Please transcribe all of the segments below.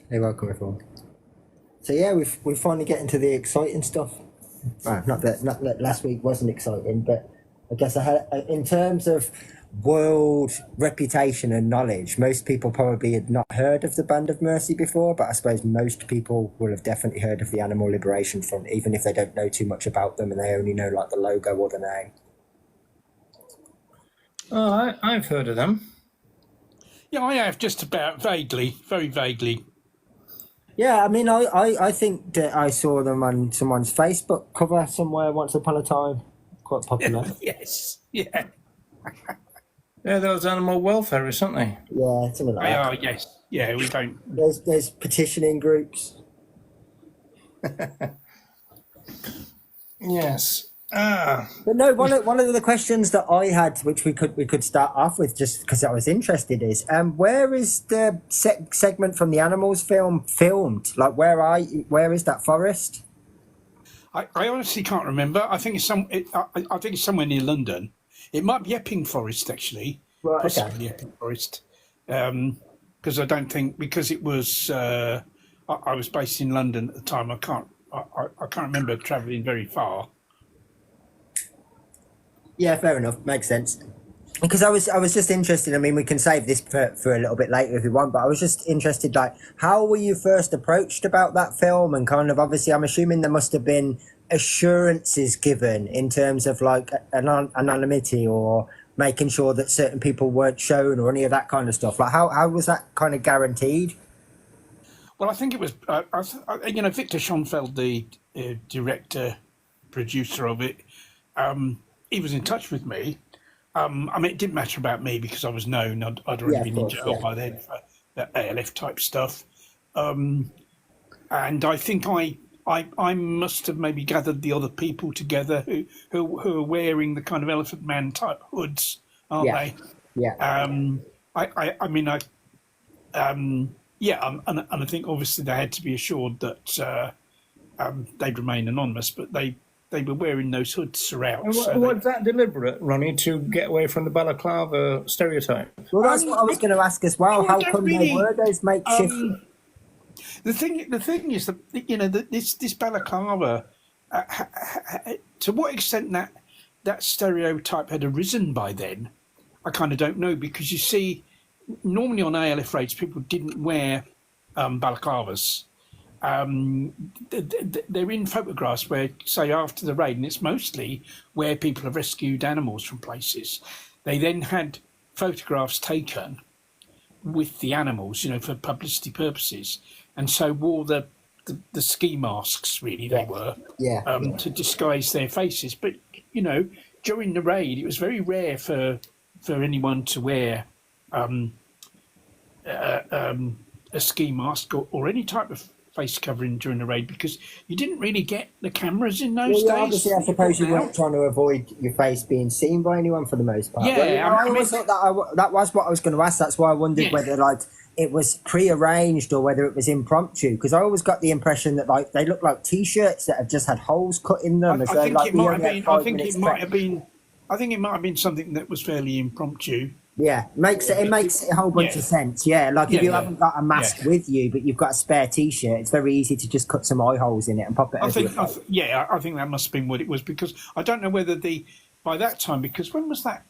Hey, welcome everyone. So yeah, we're finally getting to the exciting stuff. Well, not that last week wasn't exciting, but I guess in terms of world reputation and knowledge, most people probably had not heard of the Band of Mercy before, but I suppose most people will have definitely heard of the Animal Liberation Front, even if they don't know too much about them and they only know like the logo or the name. Oh, I've heard of them. Yeah, I have just about vaguely, very vaguely. Yeah, I mean, I think that I saw them on someone's Facebook cover somewhere once upon a time. Quite popular. Yes, yeah. They're those animal welfareists, aren't they? Yeah, something like They that. are, yes. Yeah, we don't. There's petitioning groups. Yes. But no, one of the questions that I had, which we could start off with, just because I was interested, is where is the segment from the animals film filmed? Like, where is that forest? I honestly can't remember. I think it's I think it's somewhere near London. It might be Epping Forest, actually. Right, okay. Possibly Epping Forest. Because I don't think, because it was I was based in London at the time. I can't remember travelling very far. Yeah, fair enough. Makes sense. Because I was just interested. I mean, we can save this for a little bit later if you want. But I was just interested, like, how were you first approached about that film? And kind of, obviously, I'm assuming there must have been assurances given in terms of like anonymity or making sure that certain people weren't shown or any of that kind of stuff. Like, how was that kind of guaranteed? Well, I think it was, Victor Schonfeld, the director, producer of it. He was in touch with me. I mean, it didn't matter about me because I was known. I'd already been in jail by then for that ALF type stuff. And I think I must have maybe gathered the other people together who are wearing the kind of Elephant Man type hoods, aren't they? Yeah. And I think obviously they had to be assured that they'd remain anonymous, but they were wearing those hoods throughout. And was that deliberate, Ronnie, to get away from the balaclava stereotype? Well, that's what I was going to ask as well. How come there were those makeshift? The thing is that this balaclava, to what extent that stereotype had arisen by then, I kind of don't know, because you see, normally on ALF raids people didn't wear balaclavas. They're in photographs where, say, after the raid, and it's mostly where people have rescued animals from places, they then had photographs taken with the animals, for publicity purposes, and so wore the ski masks, really, they were, to disguise their faces. But, during the raid, it was very rare for anyone to wear a ski mask or any type of face covering during the raid, because you didn't really get the cameras in those days. Obviously, I suppose you weren't trying to avoid your face being seen by anyone for the most part. Yeah, I always thought that was what I was going to ask. That's why I wondered whether like it was pre-arranged or whether it was impromptu. Because I always got the impression that like they looked like T-shirts that have just had holes cut in them. I think it might have been something that was fairly impromptu. Yeah, it makes a whole bunch of sense. Yeah, like if you haven't got a mask with you, but you've got a spare T-shirt, it's very easy to just cut some eye holes in it and pop it. I think that must have been what it was, because I don't know whether by that time, because when was that?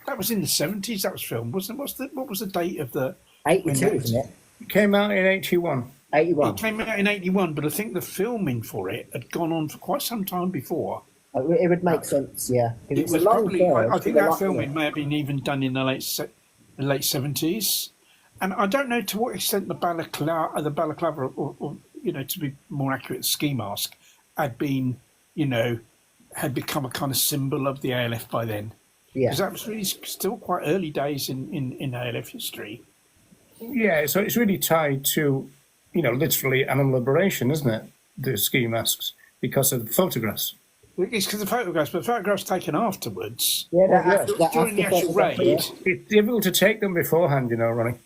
That was in the 70s. That was filmed, wasn't it? What was the date of the? 82, isn't it? It came out in 81. 81. It came out in 81, but I think the filming for it had gone on for quite some time before. It would make sense, yeah. It was probably. I think that filming may have been even done in the late 70s, and I don't know to what extent the balaclava, or to be more accurate, the ski mask had been, had become a kind of symbol of the ALF by then. Yeah, because that was really still quite early days in ALF history. Yeah, so it's really tied to, literally animal liberation, isn't it? The ski masks, because of the photographs. It's because of photographs, but photographs taken afterwards. Yeah, during the actual raid. It's difficult to take them beforehand, Ronnie.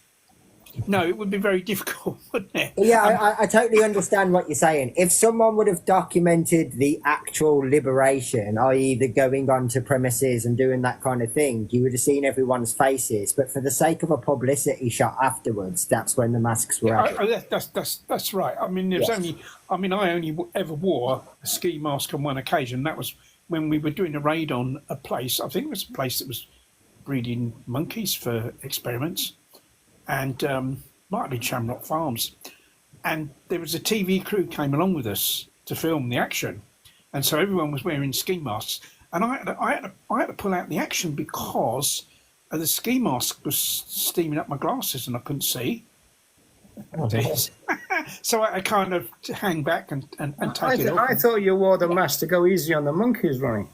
No, it would be very difficult, wouldn't it? Yeah, I totally understand what you're saying. If someone would have documented the actual liberation, i.e., the going onto premises and doing that kind of thing, you would have seen everyone's faces. But for the sake of a publicity shot afterwards, that's when the masks were added. That's right. I mean, there's Yes. I only ever wore a ski mask on one occasion. That was when we were doing a raid on a place. I think it was a place that was breeding monkeys for experiments, and might have been Shamrock Farms. And there was a TV crew came along with us to film the action, and so everyone was wearing ski masks. And I had to pull out the action because the ski mask was steaming up my glasses and I couldn't see. So I kind of hang back and take it off. I thought you wore the mask to go easy on the monkeys, Ronnie.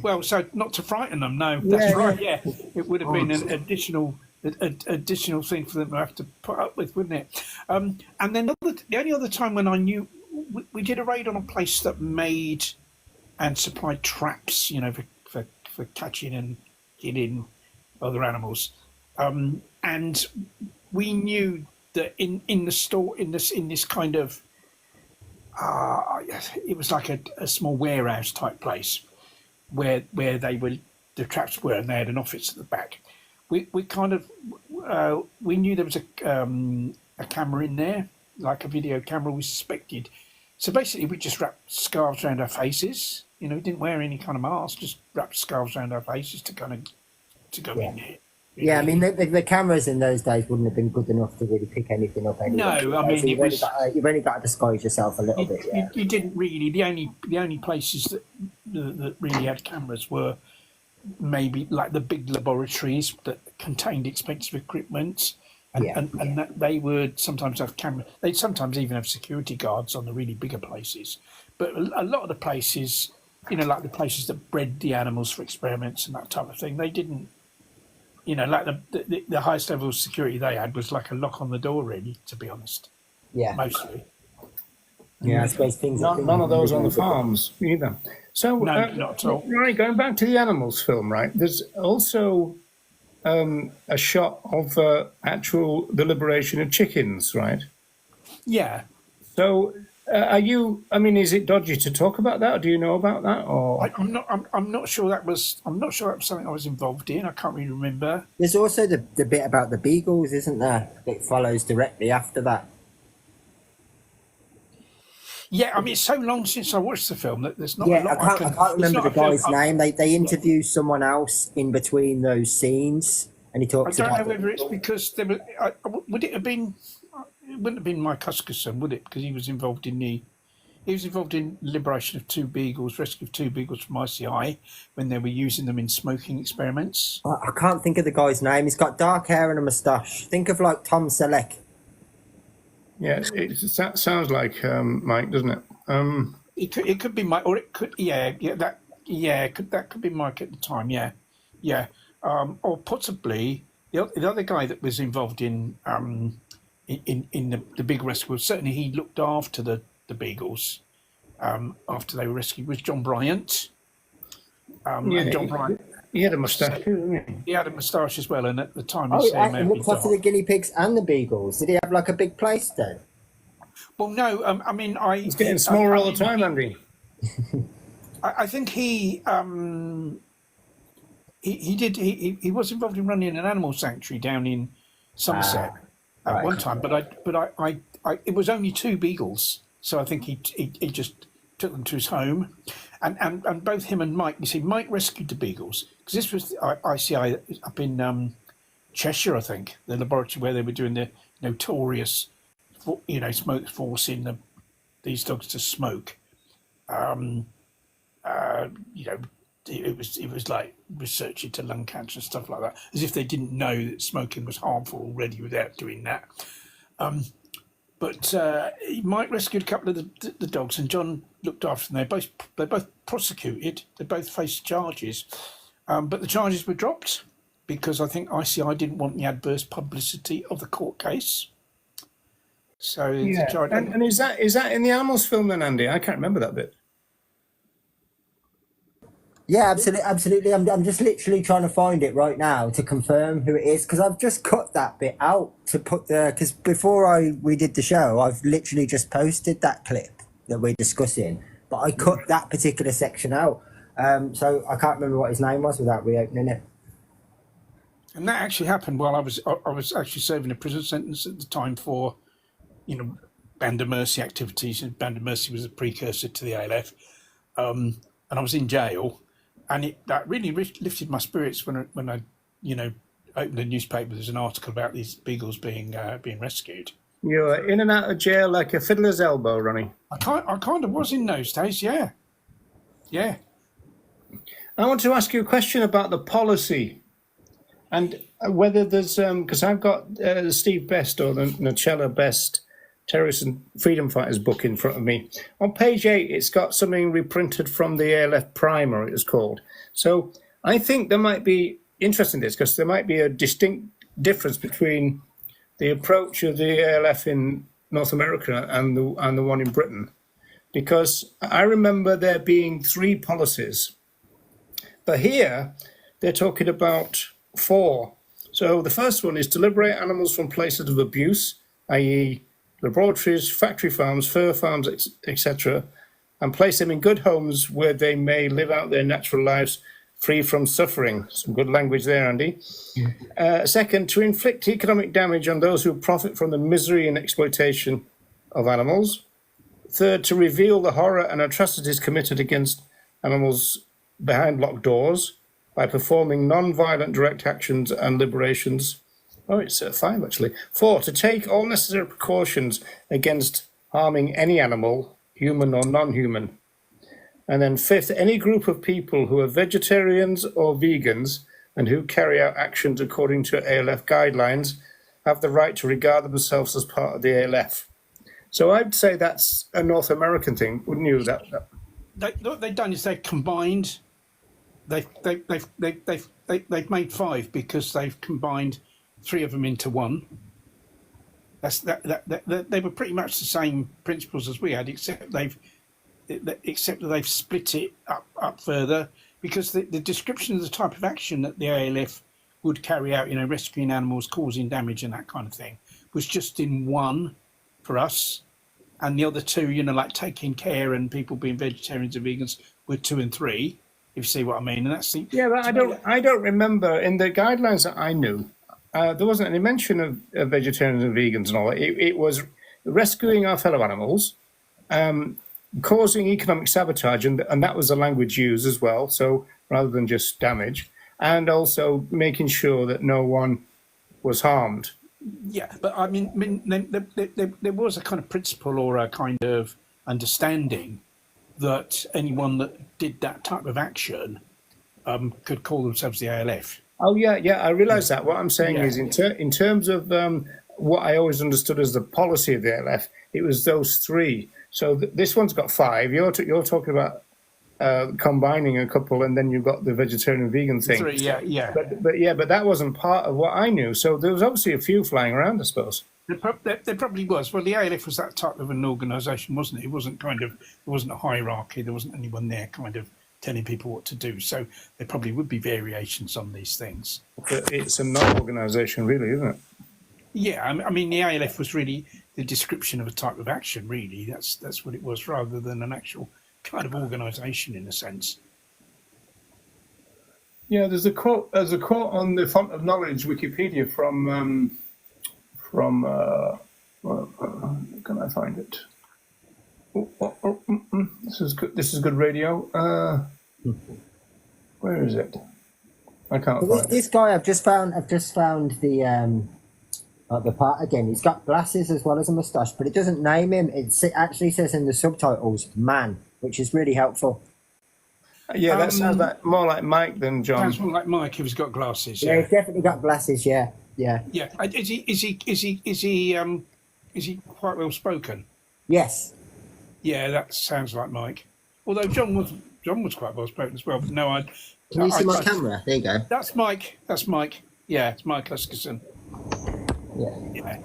Well, so not to frighten them. No, that's Yeah, right. Yeah, it would have been an additional thing for them to have to put up with, wouldn't it? And then the only other time when I knew we did a raid on a place that made and supplied traps, you know, for catching and killing other animals, and we knew that in the store in this kind of it was like a small warehouse type place where the traps were, and they had an office at the back. We kind of we knew there was a camera in there, like a video camera. We suspected, so basically we just wrapped scarves around our faces. You know, we didn't wear any kind of mask, just wrapped scarves around our faces to go in there. Yeah, I mean, the cameras in those days wouldn't have been good enough to really pick anything up. Anyway. No, I mean, so you've only got to disguise yourself a little bit. Yeah, you didn't really. The only places that really had cameras were maybe like the big laboratories that contained expensive equipment, and that they would sometimes have cameras. They'd sometimes even have security guards on the really bigger places. But a lot of the places, you know, like the places that bred the animals for experiments and that type of thing, they didn't. You know, like the highest level of security they had was like a lock on the door, really, to be honest. Yeah. Mostly. Yeah, I suppose things. None of those on the farms either. So, no, not at all. Right, going back to the animals film, right? There's also a shot of the liberation of chickens, right? Yeah. So, are you? I mean, is it dodgy to talk about that? Or do you know about that? Or I'm not sure that was. I'm not sure that was something I was involved in. I can't really remember. There's also the bit about the beagles, isn't there? That follows directly after that. Yeah, I mean, it's so long since I watched the film that there's not a Yeah, lot I can't remember the guy's name. They interview someone else in between those scenes, and he I talks don't about. know whether it's because there was. Would it have been? It wouldn't have been Mike Huskisson, would it? Because he was involved in liberation of two beagles, rescue of two beagles from ICI when they were using them in smoking experiments. I can't think of the guy's name. He's got dark hair and a moustache. Think of like Tom Selleck. yeah, that sounds like Mike, doesn't it? It could be Mike, or it could that could be Mike at the time. Yeah, or possibly the other guy that was involved in the big rescue. Certainly, he looked after the beagles after they were rescued. Was John Bryant? And John Bryant. He had a moustache too, didn't he? He had a moustache as well, and at the time Oh, he said, he looked after the guinea pigs and the beagles. Did he have like a big place then? Well, no. I mean, He's getting smaller all the time, Andy. I think he was involved in running an animal sanctuary down in Somerset at one time, but I it was only two beagles, so I think he just took them to his home, and both him and Mike. You see, Mike rescued the beagles because this was ICI up in Cheshire, I think, the laboratory where they were doing the notorious, smoke forcing these dogs to smoke. It was like research into lung cancer and stuff like that, as if they didn't know that smoking was harmful already without doing that. But Mike rescued a couple of the dogs, and John looked after them. They both prosecuted. They both faced charges, but the charges were dropped because I think ICI didn't want the adverse publicity of the court case. So yeah, and is that in the animals film then, Andy? I can't remember that bit. Yeah, absolutely, absolutely. I'm just literally trying to find it right now to confirm who it is because I've just cut that bit out to put the because before we did the show, I've literally just posted that clip that we're discussing, but I cut that particular section out. So I can't remember what his name was without reopening it. And that actually happened while I was actually serving a prison sentence at the time for, you know, Band of Mercy activities. And Band of Mercy was a precursor to the ALF. And I was in jail, and that really lifted my spirits when I you know opened the newspaper. There's an article about these beagles being rescued. You were in and out of jail like a fiddler's elbow, Ronnie. I kind of was in those days, yeah. I want to ask you a question about the policy and whether there's because I've got Steve Best or the Nocella Best Terrorists and Freedom Fighters book in front of me. On page 8, it's got something reprinted from the ALF Primer, it was called. So I think there might be interest in this because there might be a distinct difference between the approach of the ALF in North America and the one in Britain. Because I remember there being 3 policies. But here, they're talking about 4. So the first one is to liberate animals from places of abuse, i.e. laboratories, factory farms, fur farms, etc., and place them in good homes where they may live out their natural lives free from suffering. Some good language there, Andy. Second, to inflict economic damage on those who profit from the misery and exploitation of animals. Third, to reveal the horror and atrocities committed against animals behind locked doors by performing non-violent direct actions and liberations. Oh, it's 5 actually. 4, to take all necessary precautions against harming any animal, human or non-human. And then 5th, any group of people who are vegetarians or vegans and who carry out actions according to ALF guidelines have the right to regard themselves as part of the ALF. So I'd say that's a North American thing, wouldn't you? What they've done is they've combined. They've made 5 because they've combined 3 of them into one. They were pretty much the same principles as we had, except that they've split it up further because the description of the type of action that the ALF would carry out, rescuing animals, causing damage, and that kind of thing, was just in 1 for us. And the other 2, like taking care and people being vegetarians and vegans, were 2 and 3. If you see what I mean, and that's the but I don't remember in the guidelines that I knew. There wasn't any mention of vegetarians and vegans and all that. It was rescuing our fellow animals, causing economic sabotage, and that was the language used as well. So rather than just damage, and also making sure that no one was harmed. Yeah, but I mean there was a kind of principle or a kind of understanding that anyone that did that type of action could call themselves the ALF. Oh, yeah, I realise that. What I'm saying is in terms of what I always understood as the policy of the ALF, it was those 3. So this one's got 5. You're talking about combining a couple, and then you've got the vegetarian and vegan thing. 3, yeah. But that wasn't part of what I knew. So there was obviously a few flying around, I suppose. There probably was. Well, the ALF was that type of an organisation, wasn't it? It wasn't there wasn't a hierarchy. There wasn't anyone there kind of telling people what to do. So there probably would be variations on these things. But it's a non-organisation, really, isn't it? Yeah, I mean, the ALF was really the description of a type of action, really. That's what it was, rather than an actual kind of organisation in a sense. Yeah, there's a quote on the Font of Knowledge Wikipedia from can I find it? This is good radio. Where is it? I can't find this guy I've just found the part again. He's got glasses as well as a moustache, but it doesn't name him. It actually says in the subtitles "man," which is really helpful. Yeah, that sounds more like Mike than John. Sounds more like Mike if he's got glasses. Yeah, he's definitely got glasses. Yeah. Yeah. Is he quite well spoken? Yes. Yeah, that sounds like Mike. Although John was quite well spoken as well. But no, Can you see my camera? There you go. That's Mike. Yeah, it's Mike Luskerson. Yeah.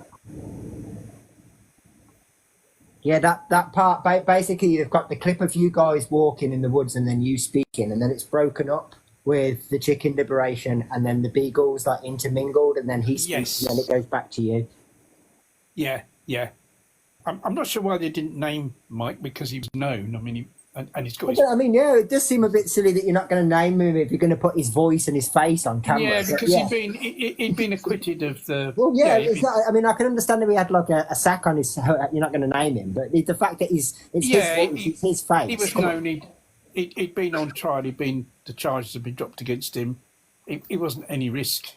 Yeah, that part, basically, you've got the clip of you guys walking in the woods and then you speaking, and then it's broken up with the chicken liberation, and then the beagles like intermingled, and then he speaks, and then it Yes. goes back to you. Yeah. Yeah. I'm not sure why they didn't name Mike because he was known. I mean, and he's got his. I mean, yeah, it does seem a bit silly that you're not going to name him if you're going to put his voice and his face on camera. Yeah, But because yeah. he'd been acquitted of the. Well, yeah, he'd it's been- not. I mean, I can understand if he had like a sack on his. You're not going to name him, but the fact that it's yeah, his voice, it's his face. he was Come on. known. He'd been on trial. The charges had been dropped against him. It wasn't any risk.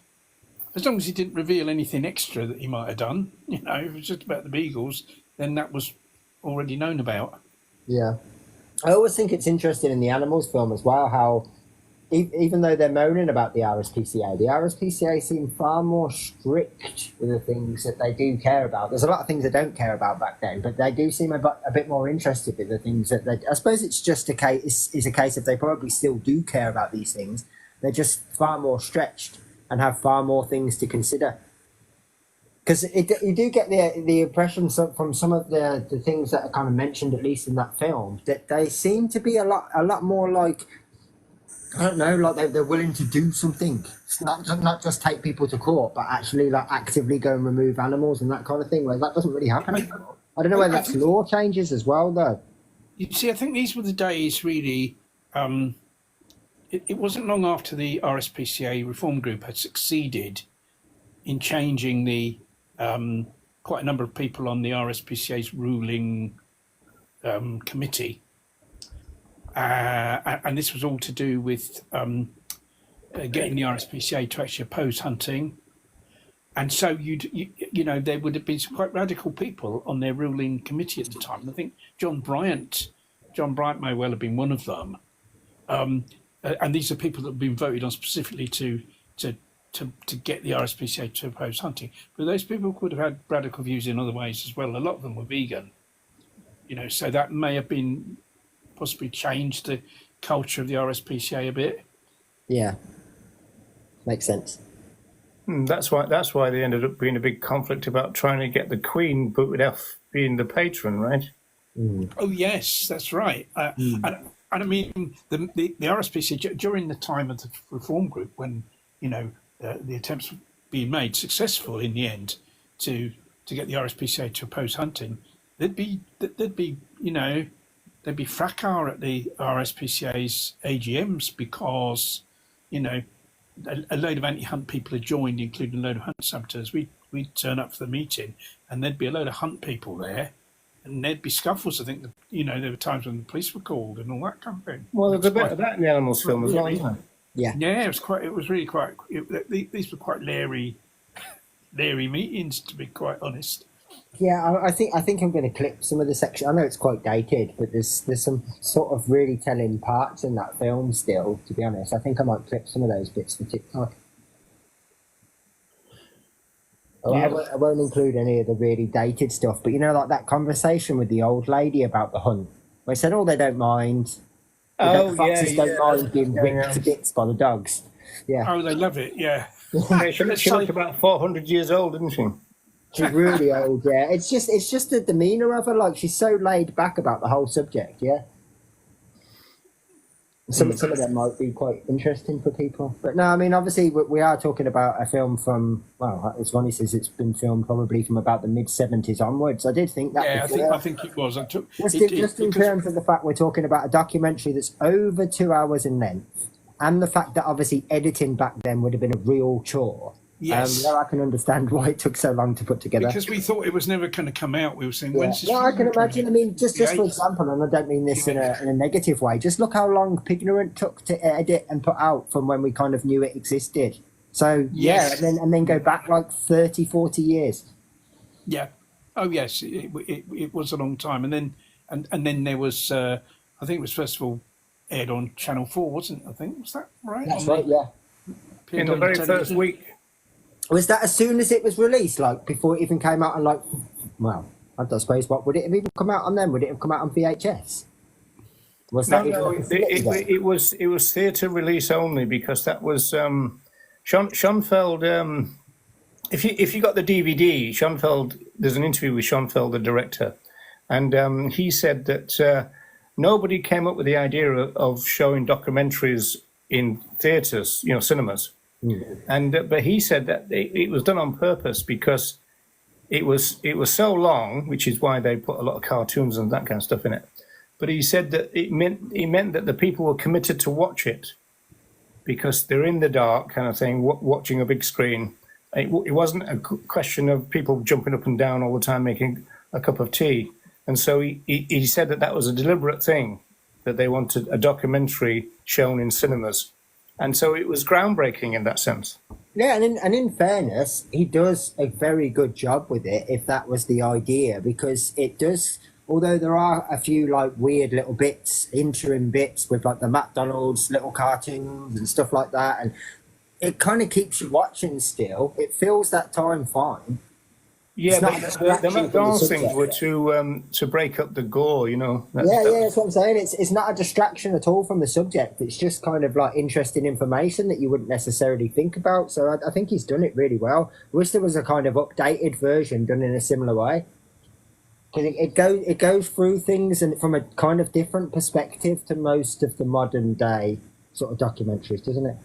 As long as he didn't reveal anything extra that he might have done, if it was just about the beagles, then that was already known about. Yeah, I always think it's interesting in the animals film as well how even though they're moaning about the RSPCA seem far more strict with the things that they do care about. There's a lot of things they don't care about back then, but they do seem a bit more interested in the things that they. I suppose it's just a case. Is a case of they probably still do care about these things. They're just far more stretched and have far more things to consider. Because you do get the impression from some of the things that are kind of mentioned, at least in that film, that they seem to be a lot more like, I don't know, like they're willing to do something. It's not just take people to court, but actually like actively go and remove animals and that kind of thing. Where that doesn't really happen anymore. I don't know whether that's law changes as well, though. You see, I think these were the days really. It wasn't long after the RSPCA reform group had succeeded in changing the quite a number of people on the RSPCA's ruling committee, and this was all to do with getting the RSPCA to actually oppose hunting. And so there would have been some quite radical people on their ruling committee at the time. And I think John Bryant may well have been one of them. And these are people that have been voted on specifically to get the RSPCA to oppose hunting. But those people could have had radical views in other ways as well. A lot of them were vegan, so that may have been possibly changed the culture of the RSPCA a bit. Yeah, makes sense. That's why they ended up being a big conflict about trying to get the Queen booted off being the patron, right? Oh yes, that's right. And I mean the RSPCA during the time of the reform group when the attempts were being made successful in the end to get the RSPCA to oppose hunting, there'd be fracas at the RSPCA's AGMs because a load of anti-hunt people had joined, including a load of hunt saboteurs. We'd turn up for the meeting, and there'd be a load of hunt people there, and there'd be scuffles. I think there were times when the police were called and all that kind of thing. Well, there's a bit of that in the animals film as well, isn't there? Yeah. Yeah, it was really quite. These were quite leery meetings, to be quite honest. Yeah, I think I'm going to clip some of the section. I know it's quite dated, but there's some sort of really telling parts in that film still. To be honest, I think I might clip some of those bits for TikTok. Yeah. I won't include any of the really dated stuff, but like that conversation with the old lady about the hunt, where I said, "Oh, they don't mind. The foxes don't mind being ripped to bits by the dogs." Yeah. Oh, they love it. Yeah. She looked about 400 years old, didn't she? She's really old, yeah. It's just the demeanour of her, like she's so laid back about the whole subject, yeah. Some of them might be quite interesting for people. But no, I mean, obviously, we are talking about a film from, well, as Ronnie says, it's been filmed probably from about the mid-70s onwards. I did think that. Yeah, I think it was. Just in terms of the fact we're talking about a documentary that's over 2 hours in length, and the fact that obviously editing back then would have been a real chore. Yes. I can understand why it took so long to put together. Because we thought it was never going to come out. We were saying, when's this? Yeah, I can imagine. I mean, just for example, and I don't mean this in a negative way, just look how long Pignorant took to edit and put out from when we kind of knew it existed. So, Yes. yeah, and then go back like 30, 40 years. Yeah. Oh, yes. It was a long time. And then there was, I think it was first of all aired on Channel 4, wasn't it? I think. Was that right? That's right, yeah. In the very first week. Was that as soon as it was released, like before it even came out on well, I don't suppose, what would it have even come out on then? Would it have come out on VHS? Was that it was theatre release only because that was Schoenfeld. If you got the DVD, Schoenfeld, there's an interview with Schoenfeld, the director, and he said that nobody came up with the idea of showing documentaries in theatres, cinemas. And but he said that it was done on purpose because it was so long, which is why they put a lot of cartoons and that kind of stuff in it. But he said that it meant that the people were committed to watch it because they're in the dark, kind of thing, watching a big screen. It wasn't a question of people jumping up and down all the time making a cup of tea. And so he said that was a deliberate thing, that they wanted a documentary shown in cinemas. And so it was groundbreaking in that sense. Yeah, and in fairness, he does a very good job with it, if that was the idea, because it does, although there are a few like weird little bits, interim bits with like the McDonald's little cartoons and stuff like that, and it kind of keeps you watching still. It fills that time fine. Yeah, but the McDonald's things were to break up the gore, That's what I'm saying. It's not a distraction at all from the subject. It's just kind of like interesting information that you wouldn't necessarily think about. So I think he's done it really well. I wish there was a kind of updated version done in a similar way. Because it goes through things and from a kind of different perspective to most of the modern day sort of documentaries, doesn't it?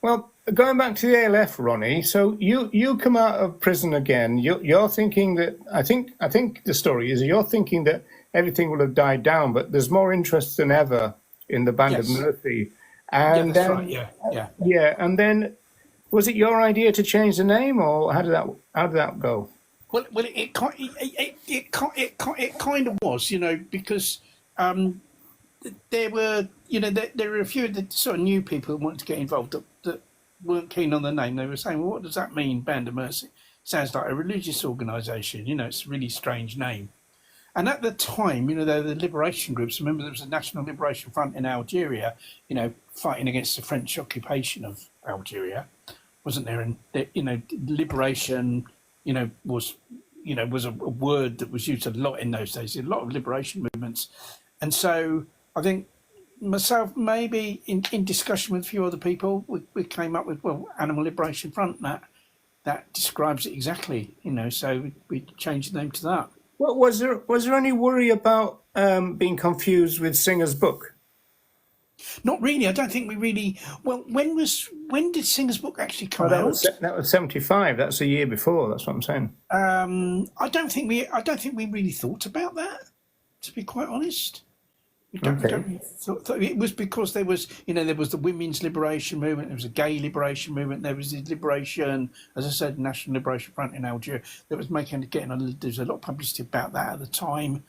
Well, going back to the ALF, Ronnie. So you come out of prison again. You're thinking that I think the story is you're thinking that everything will have died down, but there's more interest than ever in the Band of Mercy. And that's right. Yeah. Yeah, and then was it your idea to change the name, or how did that go? Well, it kind of was, because there were a few of the sort of new people who wanted to get involved that weren't keen on the name. They were saying, well, what does that mean, Band of Mercy? Sounds like a religious organisation, it's a really strange name. And at the time, there were the liberation groups. Remember, there was a National Liberation Front in Algeria, fighting against the French occupation of Algeria, wasn't there? And, liberation, was a word that was used a lot in those days. A lot of liberation movements. And so I think myself, maybe in discussion with a few other people, we came up with, Animal Liberation Front. That describes it exactly, so we changed the name to that. Well, was there any worry about being confused with Singer's book? Not really. I don't think we really. Well, when did Singer's book actually come out? That was 75. That's a year before. That's what I'm saying. I don't think we really thought about that. To be quite honest, it was because there was the women's liberation movement, there was a gay liberation movement, there was the liberation, as I said, National Liberation Front in Algeria that was there's a lot of publicity about that at the time.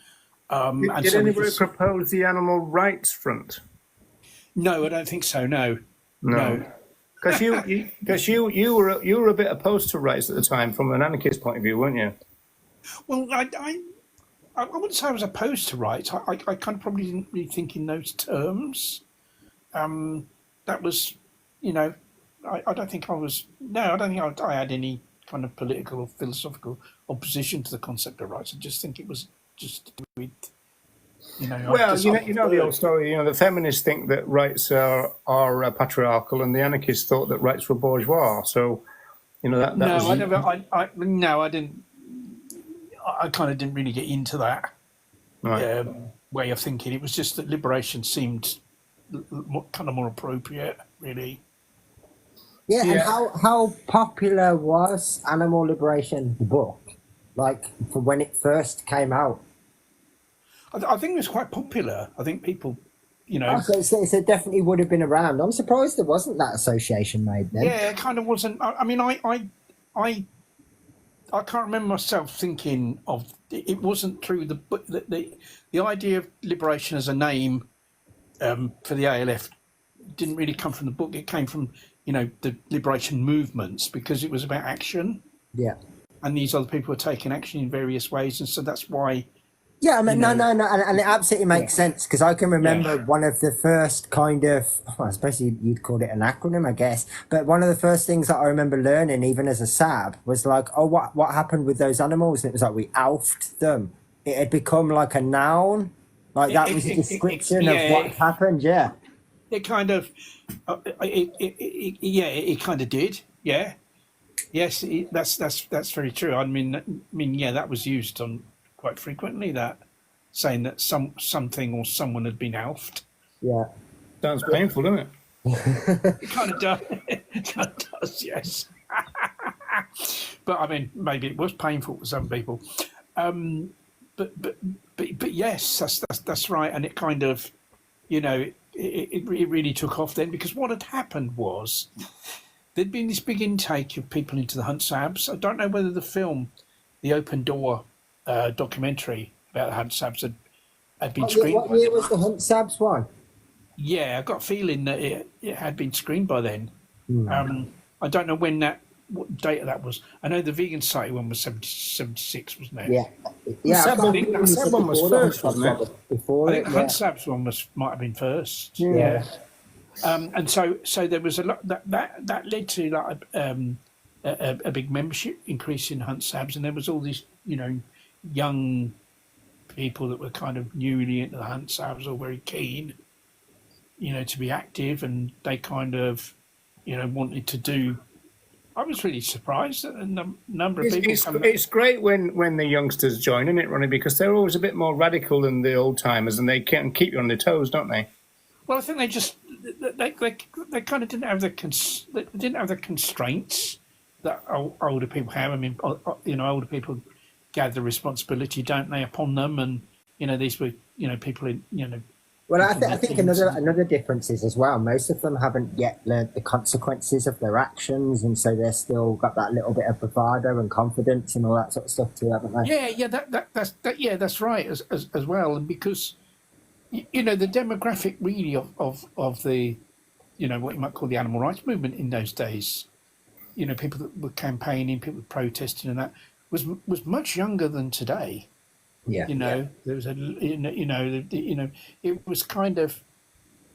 Did anybody propose the Animal Rights Front? No, I don't think so. No. Because you were a bit opposed to rights at the time from an anarchist point of view, weren't you? Well, I wouldn't say I was opposed to rights. I kind of probably didn't really think in those terms. That was, I don't think I was. No, I don't think I had any kind of political or philosophical opposition to the concept of rights. I just think it was just with. Well, the old story. The feminists think that rights are patriarchal, and the anarchists thought that rights were bourgeois. So, that. No, was... I never. I didn't. I kind of didn't really get into that way of thinking. It was just that liberation seemed kind of more appropriate, really. Yeah, and how popular was Animal Liberation, the book, like from when it first came out? I think it was quite popular. I think people, Okay, so it definitely would have been around. I'm surprised there wasn't that association made then. Yeah, it kind of wasn't. I mean, I can't remember myself thinking of it. Wasn't through the book that the idea of liberation as a name for the ALF didn't really come from the book. It came from the liberation movements, because it was about action. Yeah, and these other people were taking action in various ways, and so that's why. Yeah, I mean, no, and it absolutely makes sense, because I can remember one of the first kind of, I suppose you'd call it an acronym, I guess, but one of the first things that I remember learning, even as a SAB, was like, oh, what happened with those animals? And it was like, we alfed them. It had become like a noun, like that was a description of what happened, yeah. It kind of, it kind of did, yeah. Yes, that's very true. I mean, yeah, that was used on quite frequently, that saying that something or someone had been alfed. Yeah. Sounds painful, doesn't it? It kind of does. It kind of does, yes. But I mean, maybe it was painful for some people. But yes, that's right. And it kind of, it really took off then, because what had happened was there'd been this big intake of people into the Hunt Sabs. I don't know whether the film, the Open Door documentary about the Hunt Sabs had been screened. What year was the Hunt Sabs one? Yeah, I got a feeling that it had been screened by then. I don't know what date that was. I know the Vegan Society one was 76, wasn't it? Yeah. Yeah. I think that one was first, wasn't it? Before I think it, the Hunt Sabs one might have been first. Yeah. And so there was a lot that led to like a big membership increase in Hunt Sabs, and there was all these young people that were kind of newly into the Hunt Sabs, all very keen, to be active, and they kind of wanted to do. I was really surprised at the number of people. It's great when the youngsters join, isn't it, Ronnie? Because they're always a bit more radical than the old timers, and they can keep you on their toes, don't they? Well, I think they kind of didn't have the constraints that older people have. I mean, older people gather responsibility, don't they, upon them, and these were people in Well, I think another difference is as well, most of them haven't yet learned the consequences of their actions, and so they're still got that little bit of bravado and confidence and all that sort of stuff too, haven't they? Yeah, that's right as well, and because the demographic really of the what you might call the animal rights movement in those days, people that were campaigning, people protesting, and that was much younger than today. Yeah. There was it was kind of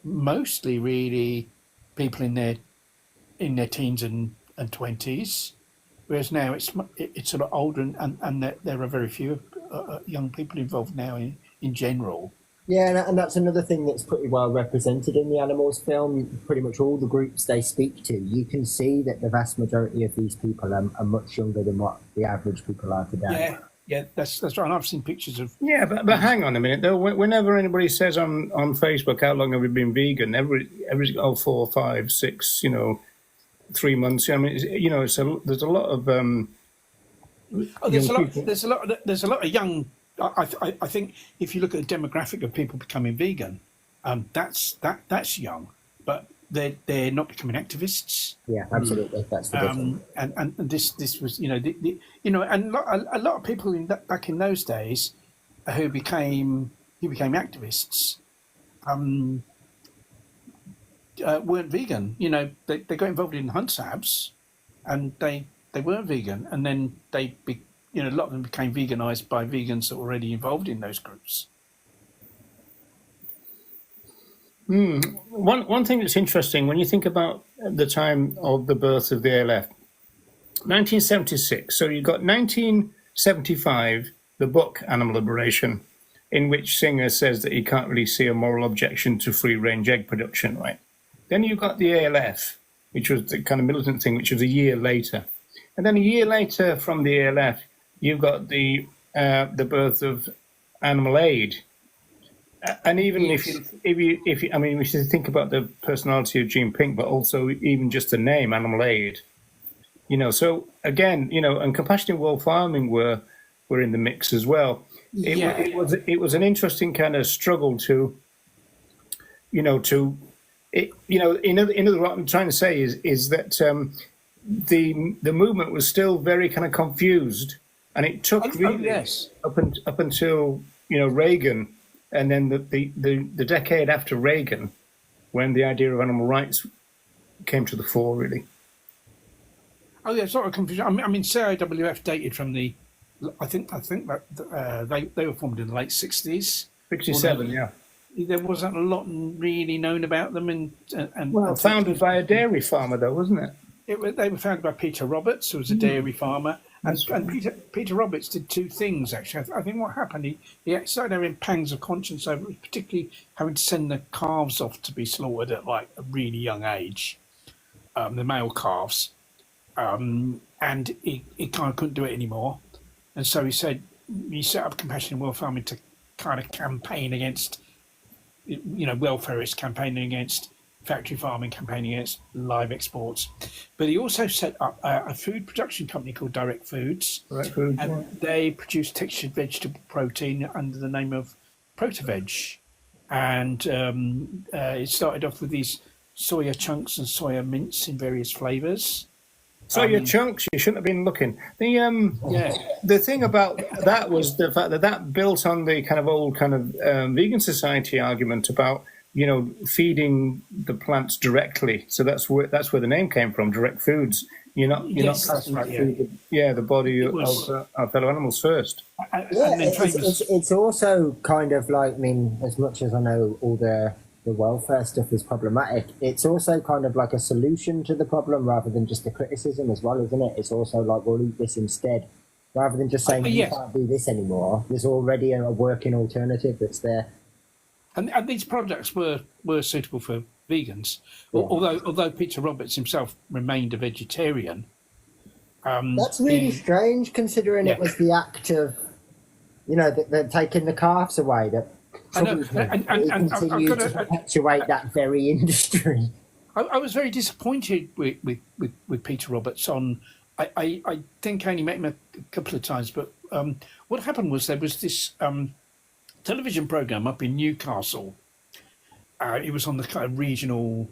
mostly really people in their teens and 20s, whereas now it's a lot older, and there are very few young people involved now in general. Yeah, and that's another thing that's pretty well represented in the Animals film. Pretty much all the groups they speak to, you can see that the vast majority of these people are much younger than what the average people are today. Yeah, that's right. And I've seen pictures of. Yeah, but hang on a minute though. Whenever anybody says on Facebook, "How long have you been vegan?" Everybody's 4, 5, 6, 3 months. I mean, there's a lot of. There's a lot of young. I think if you look at the demographic of people becoming vegan, that's young, but they're not becoming activists. Yeah, absolutely. That's the difference. And this was and a lot of people back in those days who became activists weren't vegan. They got involved in Hunt Sabs, and they weren't vegan, and then a lot of them became veganized by vegans that were already involved in those groups. One thing that's interesting when you think about the time of the birth of the ALF, 1976. So you've got 1975, the book Animal Liberation, in which Singer says that he can't really see a moral objection to free-range egg production, right? Then you've got the ALF, which was the kind of militant thing, which was a year later. And then a year later from the ALF, you've got the birth of Animal Aid. And even if you, I mean, we should think about the personality of Gene Pink, but also even just the name Animal Aid, So again, and compassionate world farming were in the mix as well. It was an interesting kind of struggle to, in other what I'm trying to say is that the movement was still very kind of confused, and it took up until Reagan. And then the decade after Reagan, when the idea of animal rights came to the fore, really. Oh yeah, sort of confusion. I mean, CIWF dated from the, I think that they were formed in the late 60s. 67, yeah. There wasn't a lot really known about them, and founded by a dairy farmer, though, wasn't it? They were founded by Peter Roberts, who was a dairy farmer. And Peter Roberts did two things, actually. I think what happened, he started having pangs of conscience over it, particularly having to send the calves off to be slaughtered at like a really young age, the male calves. And he kind of couldn't do it anymore. And so he said, you set up Compassion World Farming to kind of campaign against, welfareist campaigning against factory farming, campaigning against live exports. But he also set up a food production company called Direct Foods. Direct Foods, and they produce textured vegetable protein under the name of ProtoVeg. And it started off with these soya chunks and soya mince in various flavours. Soya chunks, you shouldn't have been looking. The thing about that was the fact that built on the kind of old kind of vegan society argument about, feeding the plants directly. So that's where the name came from, Direct Foods. You're not passing through the body of our fellow animals first. It's also kind of like, I mean, as much as I know all the welfare stuff is problematic, it's also kind of like a solution to the problem rather than just a criticism as well, isn't it? It's also like, we'll eat this instead. Rather than just saying, you can't do this anymore, there's already a working alternative that's there. And these products were suitable for vegans, although Peter Roberts himself remained a vegetarian. That's really strange, considering it was the act of, they're taking the calves away. That continued to perpetuate that very industry. I was very disappointed with Peter Roberts on. I think I only met him a couple of times, but what happened was there was this television program up in Newcastle. It was on the kind of regional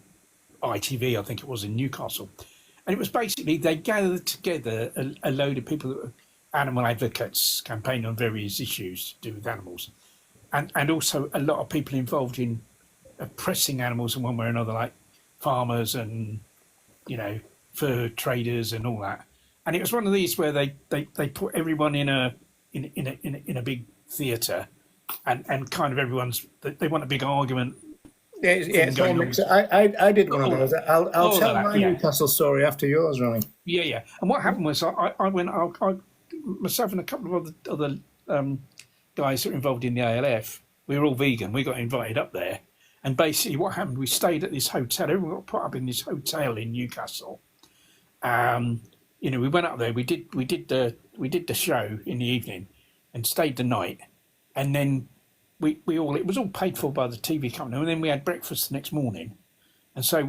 ITV, I think it was, in Newcastle. And it was basically, they gathered together a load of people that were animal advocates, campaigning on various issues to do with animals. And also a lot of people involved in oppressing animals in one way or another, like farmers and, fur traders and all that. And it was one of these where they put everyone in a big theatre. And kind of they want a big argument. Yeah, it's all mixed. I did one of those. I'll tell my Newcastle story after yours, Ronnie. Yeah. And what happened was I went, myself and a couple of other guys that were involved in the ALF, we were all vegan. We got invited up there. And basically what happened, we stayed at this hotel. Everyone got put up in this hotel in Newcastle. We went up there. We did the show in the evening and stayed the night. And then it was all paid for by the TV company. And then we had breakfast the next morning. And so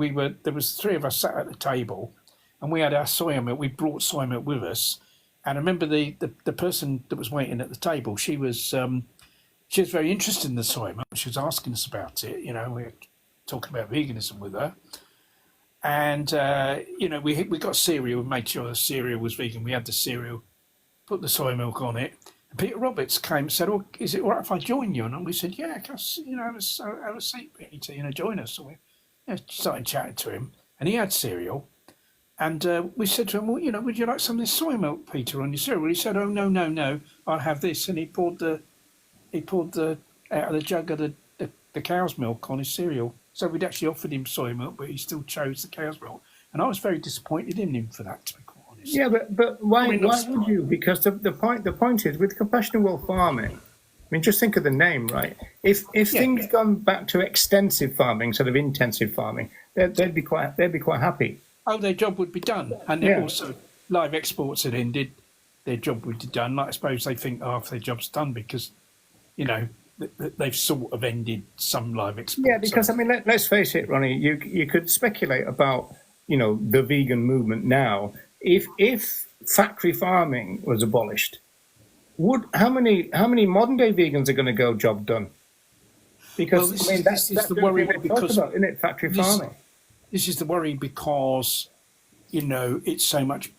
there was three of us sat at the table and we had our soya milk. We brought soya milk with us. And I remember the person that was waiting at the table, she was very interested in the soya milk. She was asking us about it. We were talking about veganism with her. And, we got cereal. We made sure the cereal was vegan. We had the cereal, put the soya milk on it. Peter Roberts came and said, is it all right if I join you? And we said, yeah, because, have a seat, Peter, join us. So we started chatting to him, and he had cereal. And we said to him, well, would you like some of this soy milk, Peter, on your cereal? He said, oh, no, I'll have this. And he poured the out of the jug of the cow's milk on his cereal. So we'd actually offered him soy milk, but he still chose the cow's milk. And I was very disappointed in him for that, to be quite honest. Yeah, but why would you? Because the point is, with Compassion World Farming, I mean, just think of the name, right? If things gone back to extensive farming instead of intensive farming, they'd be quite happy. Oh, their job would be done, and also live exports had ended. Their job would be done. Like, I suppose they think, if their job's done, because they've sort of ended some live exports. Yeah, because I mean, let's face it, Ronnie. You could speculate about the vegan movement now. If factory farming was abolished, how many modern day vegans are going to go job done? Because that's the worry. Because isn't it, factory farming? This is the worry because it's so much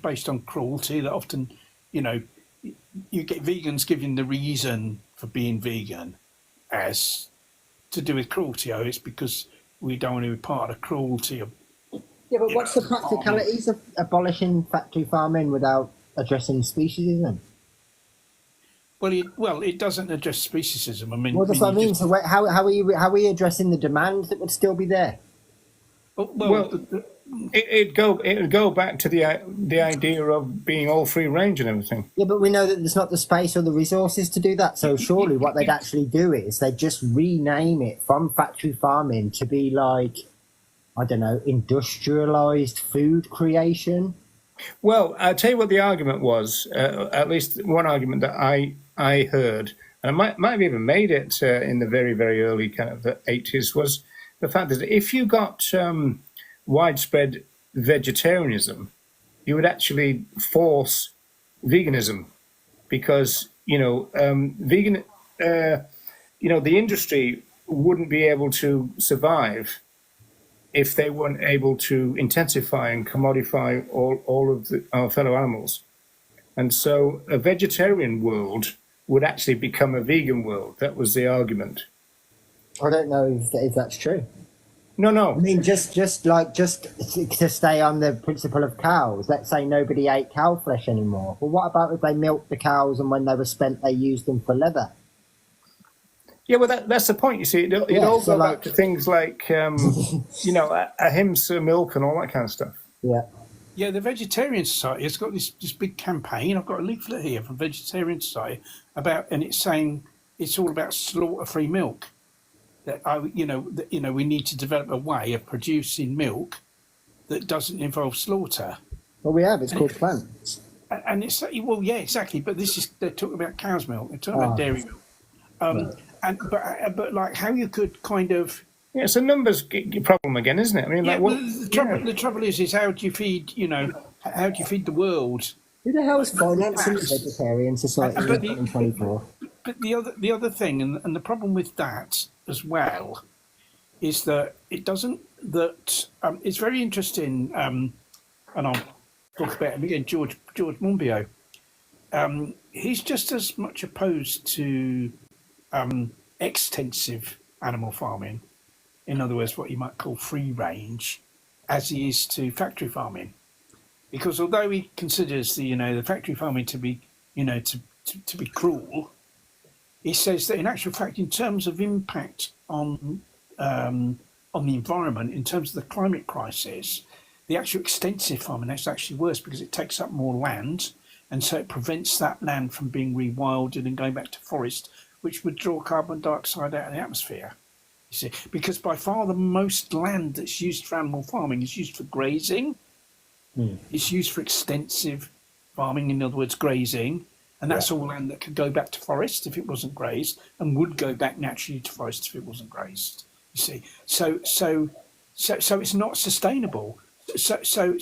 based on cruelty that often you get vegans giving the reason for being vegan as to do with cruelty. It's because we don't want to be part of the cruelty of. Yeah, but what's the practicalities of abolishing factory farming without addressing speciesism? Well, it doesn't address speciesism. I mean, well, that's what I mean. So how are we addressing the demand that would still be there? It'd go back to the idea of being all free range and everything. Yeah, but we know that there's not the space or the resources to do that. So surely what they'd actually do is they'd just rename it from factory farming to be like, I don't know, industrialized food creation. Well, I'll tell you what the argument was. At least one argument that I heard, and I might have even made it in the very, very early kind of the 80s, was the fact that if you got widespread vegetarianism, you would actually force veganism, because vegan, the industry wouldn't be able to survive if they weren't able to intensify and commodify all of our fellow animals. And so a vegetarian world would actually become a vegan world. That was the argument. I don't know if that's true. No. I mean, just to stay on the principle of cows. Let's say nobody ate cow flesh anymore. Well, what about if they milked the cows and when they were spent, they used them for leather? Yeah, well, that's the point. You see, it all goes back to things like, ahimsa milk and all that kind of stuff. Yeah. Yeah, the Vegetarian Society has got this big campaign. I've got a leaflet here from Vegetarian Society and it's saying it's all about slaughter-free milk. That we need to develop a way of producing milk that doesn't involve slaughter. Well, we have. It's called plants. And it's yeah, exactly. But they're talking about cow's milk. They're talking about dairy milk. But like how you could kind of it's a numbers problem again, isn't it? I mean, the trouble is how do you feed the world? Who the hell is financing the Vegetarian Society in 2024? But the other thing, and the problem with that as well, is that it doesn't. It's very interesting, and I'll talk about him again. George Monbiot. He's just as much opposed to extensive animal farming, in other words, what you might call free range, as he is to factory farming, because although he considers the factory farming to be to be cruel, he says that in actual fact, in terms of impact on the environment, in terms of the climate crisis, the actual extensive farming is actually worse because it takes up more land, and so it prevents that land from being rewilded and going back to forest, which would draw carbon dioxide out of the atmosphere. You see, because by far the most land that's used for animal farming is used for grazing. It's used for extensive farming, in other words, grazing. And that's all land that could go back to forest if it wasn't grazed, and would go back naturally to forest if it wasn't grazed. You see, so it's not sustainable. So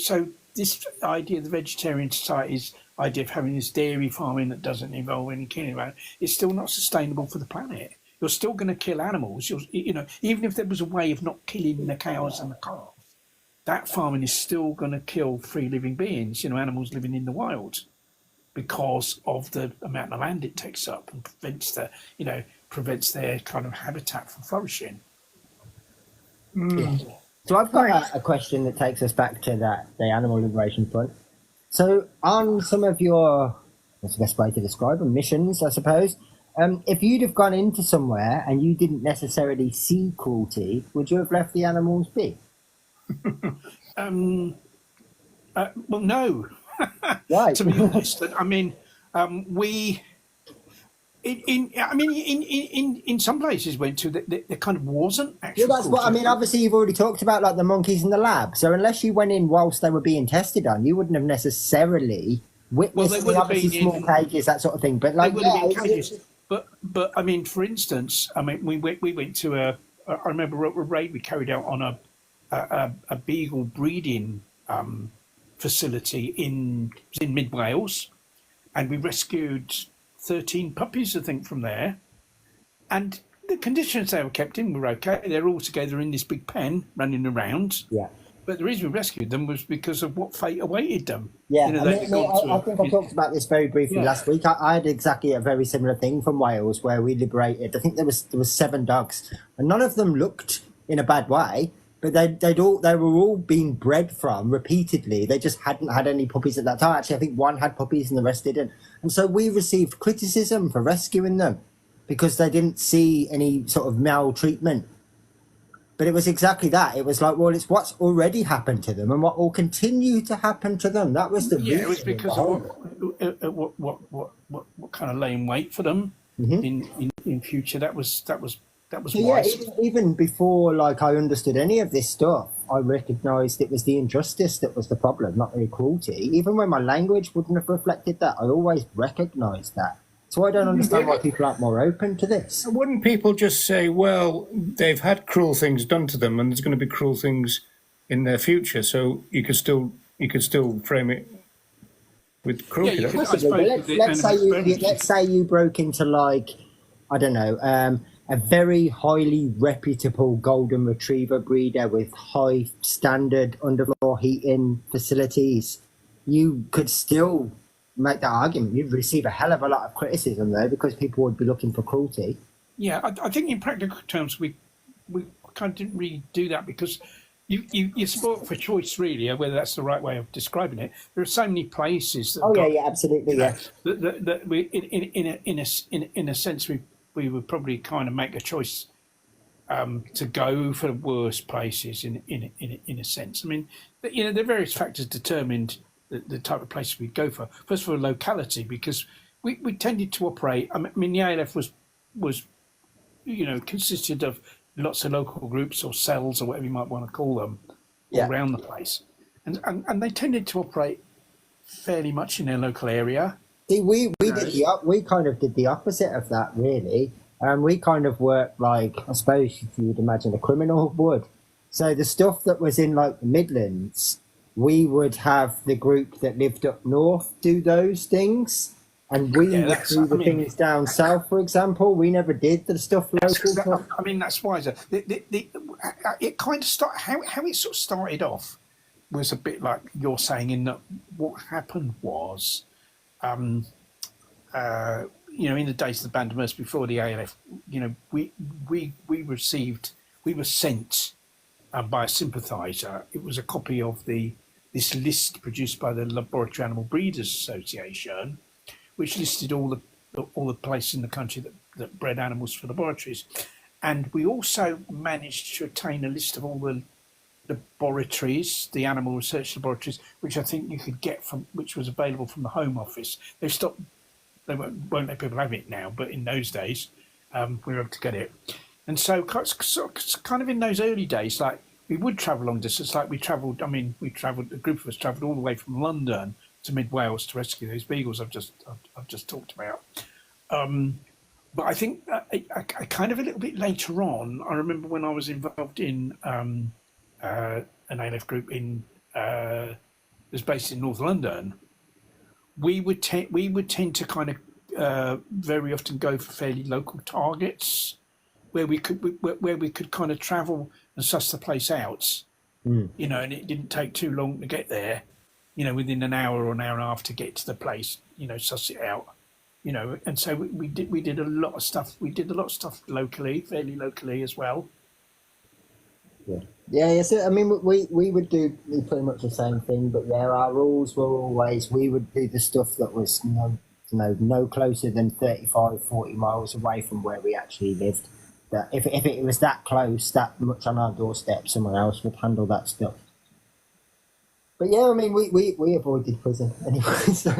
this idea of the Vegetarian Society's idea of having this dairy farming that doesn't involve any killing around, it's still not sustainable for the planet. You're still going to kill animals. Even if there was a way of not killing the cows and the calves, that farming is still going to kill free living beings. Animals living in the wild, because of the amount of land it takes up and prevents their kind of habitat from flourishing. Yeah. So I've got a question that takes us back to the Animal Liberation Front. So on some of your, what's the best way to describe them, missions, I suppose, if you'd have gone into somewhere and you didn't necessarily see cruelty, would you have left the animals be? Well, no. Right. To be honest, I mean, in some places went to, there kind of wasn't actually. Yeah, that's what I mean. Obviously, you've already talked about like the monkeys in the lab. So unless you went in whilst they were being tested on, you wouldn't have necessarily witnessed obviously small cages, that sort of thing. But like, they would have been cages. But I mean, for instance, we went to I remember a raid we carried out on a beagle breeding facility in mid Wales, and we rescued 13 puppies, I think, from there. And the conditions they were kept in were okay. They're all together in this big pen running around. Yeah. But the reason we rescued them was because of what fate awaited them. Yeah, I think I talked about this very briefly last week. I had exactly a very similar thing from Wales where we liberated. I think there was 7 dogs, and none of them looked in a bad way. But they were all being bred from repeatedly. They just hadn't had any puppies at that time. Actually, I think one had puppies and the rest didn't. And so we received criticism for rescuing them because they didn't see any sort of maltreatment. But it was exactly that. It was like, well, it's what's already happened to them and what will continue to happen to them. That was the reason. It was because of what kind of lay in wait for them in future. That was that was So yeah, wise. even before like I understood any of this stuff, I recognised it was the injustice that was the problem, not the cruelty. Even when my language wouldn't have reflected that, I always recognised that. So I don't understand why people aren't more open to this. Wouldn't people just say, well, they've had cruel things done to them, and there's going to be cruel things in their future, so you could still frame it with cruelty. Yeah, you could, I Possibly, but suppose, with the let's say animal experiments. let's say you broke into like I don't know a very highly reputable golden retriever breeder with high standard underfloor heating facilities. You could still make that argument. You'd receive a hell of a lot of criticism though because people would be looking for cruelty. Yeah, I think in practical terms we kind of didn't really do that because you're spoilt for choice, really, whether that's the right way of describing it. There are so many places that Oh yeah, absolutely, yeah. that we in a sense we would probably kind of make a choice to go for the worst places in a sense. I mean, there are various factors determined the type of places we go for. First of all, locality, because we tended to operate. I mean, the ALF was consisted of lots of local groups or cells or whatever you might want to call them all around the place, and they tended to operate fairly much in their local area. See, we kind of did the opposite of that, really. We kind of worked like, I suppose if you would imagine a criminal would. So the stuff that was in like the Midlands, we would have the group that lived up north do those things. And we would do the things down south, for example. We never did the stuff local. I mean, that's wiser. It kind of how it sort of started off was a bit like you're saying, in that what happened was, in the days of the Band of Mercy before the ALF, we were sent by a sympathiser. It was a copy of this list produced by the Laboratory Animal Breeders Association, which listed all the places in the country that bred animals for laboratories. And we also managed to obtain a list of all the laboratories, the animal research laboratories, which I think you could get which was available from the Home Office. They won't let people have it now, but in those days, we were able to get it. And so kind of in those early days, like we would travel long distance, like a group of us travelled all the way from London to mid Wales to rescue those beagles I've just talked about. But I think I kind of a little bit later on, I remember when I was involved in an ALF group that was based in North London, we would tend to kind of very often go for fairly local targets where we could kind of travel and suss the place out, and it didn't take too long to get there. Within an hour or an hour and a half to get to the place, suss it out, and so we did a lot of stuff. We did a lot of stuff locally, fairly locally as well. Yeah. So I mean, we would do pretty much the same thing, but our rules were always we would do the stuff that was no closer than 35, 40 miles away from where we actually lived. That if it was that close, that much on our doorstep, someone else would handle that stuff. But yeah, I mean, we avoided prison anyway. So I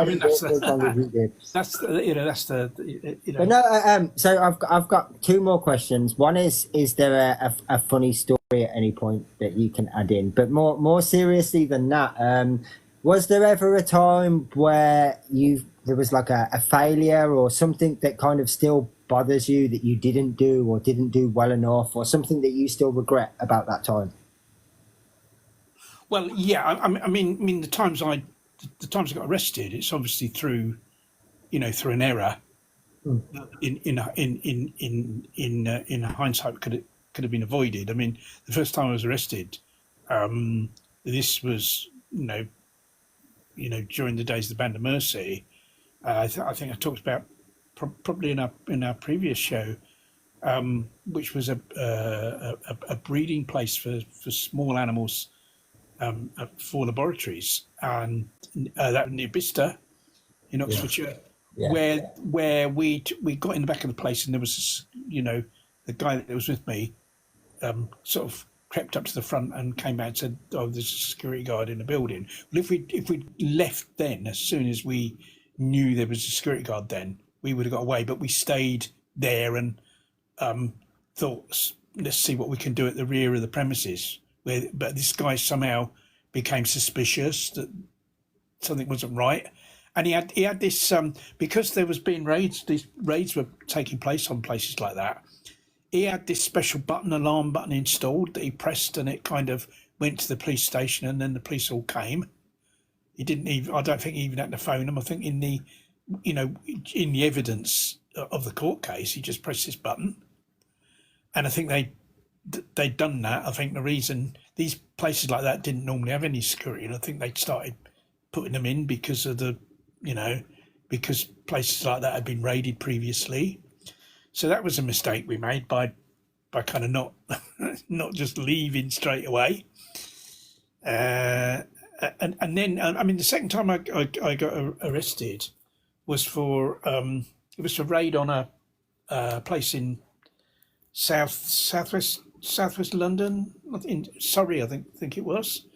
mean, that's But no, so I've got two more questions. One is there a funny story at any point that you can add in? But more seriously than that, was there ever a time where there was like a failure or something that kind of still bothers you that you didn't do or didn't do well enough, or something that you still regret about that time? Well, yeah. I mean, the times I got arrested, it's obviously through an error. In hindsight, could have been avoided. I mean, the first time I was arrested, this was during the days of the Band of Mercy. I think I talked about probably in our previous show, which was a breeding place for small animals. For laboratories, and that near Bicester in Oxfordshire, where we got in the back of the place, and there was the guy that was with me sort of crept up to the front and came out and said, "Oh, there's a security guard in the building." Well, if we'd left then, as soon as we knew there was a security guard, then we would have got away. But we stayed there and thought, let's see what we can do at the rear of the premises. But this guy somehow became suspicious that something wasn't right, and he had this because there was being raids. These raids were taking place on places like that. He had this special alarm button installed that he pressed, and it kind of went to the police station, and then the police all came. He didn't even. I don't think he even had to phone them. I think in the evidence of the court case, he just pressed this button, and I think they'd done that. I think the reason these places like that didn't normally have any security, and I think they started putting them in because of because places like that had been raided previously. So that was a mistake we made by kind of not just leaving straight away. And then I mean the second time I got arrested was for it was a raid on a place in southwest London, in Surrey, I think it was,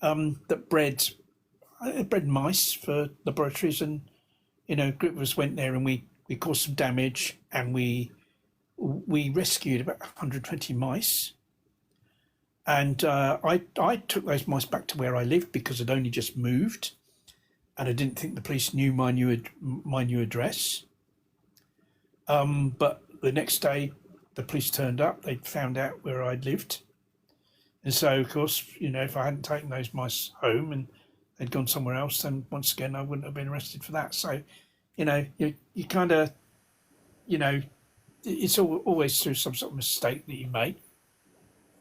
that bred mice for laboratories, and a group of us went there and we caused some damage, and we rescued about 120 mice, and I took those mice back to where I lived because I'd only just moved, and I didn't think the police knew my new address. But the next day, the police turned up. They'd found out where I'd lived, and so of course, if I hadn't taken those mice home and they'd gone somewhere else, then once again I wouldn't have been arrested for that. So, you kind of, it's always through some sort of mistake that you make.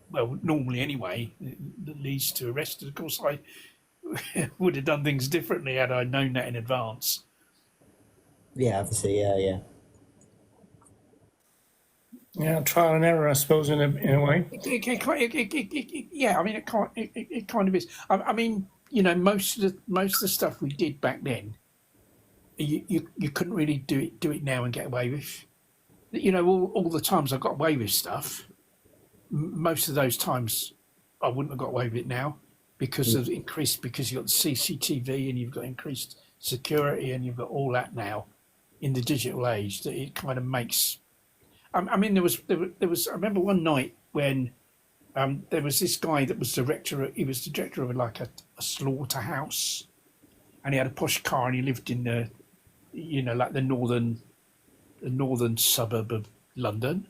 Well, normally anyway, that leads to arrest. Of course, I would have done things differently had I known that in advance. Yeah, obviously, yeah. Yeah, trial and error, I suppose, in a way. Yeah, I mean, it kind of is. I mean, most of the stuff we did back then, you couldn't really do it now and get away with. All the times I got away with stuff, most of those times I wouldn't have got away with it now because you've got the CCTV and you've got increased security and you've got all that now in the digital age, that it kind of makes. I mean, there was. I remember one night when there was this guy that was director. He was the director of like a slaughterhouse, and he had a posh car, and he lived in the, like the northern suburb of London.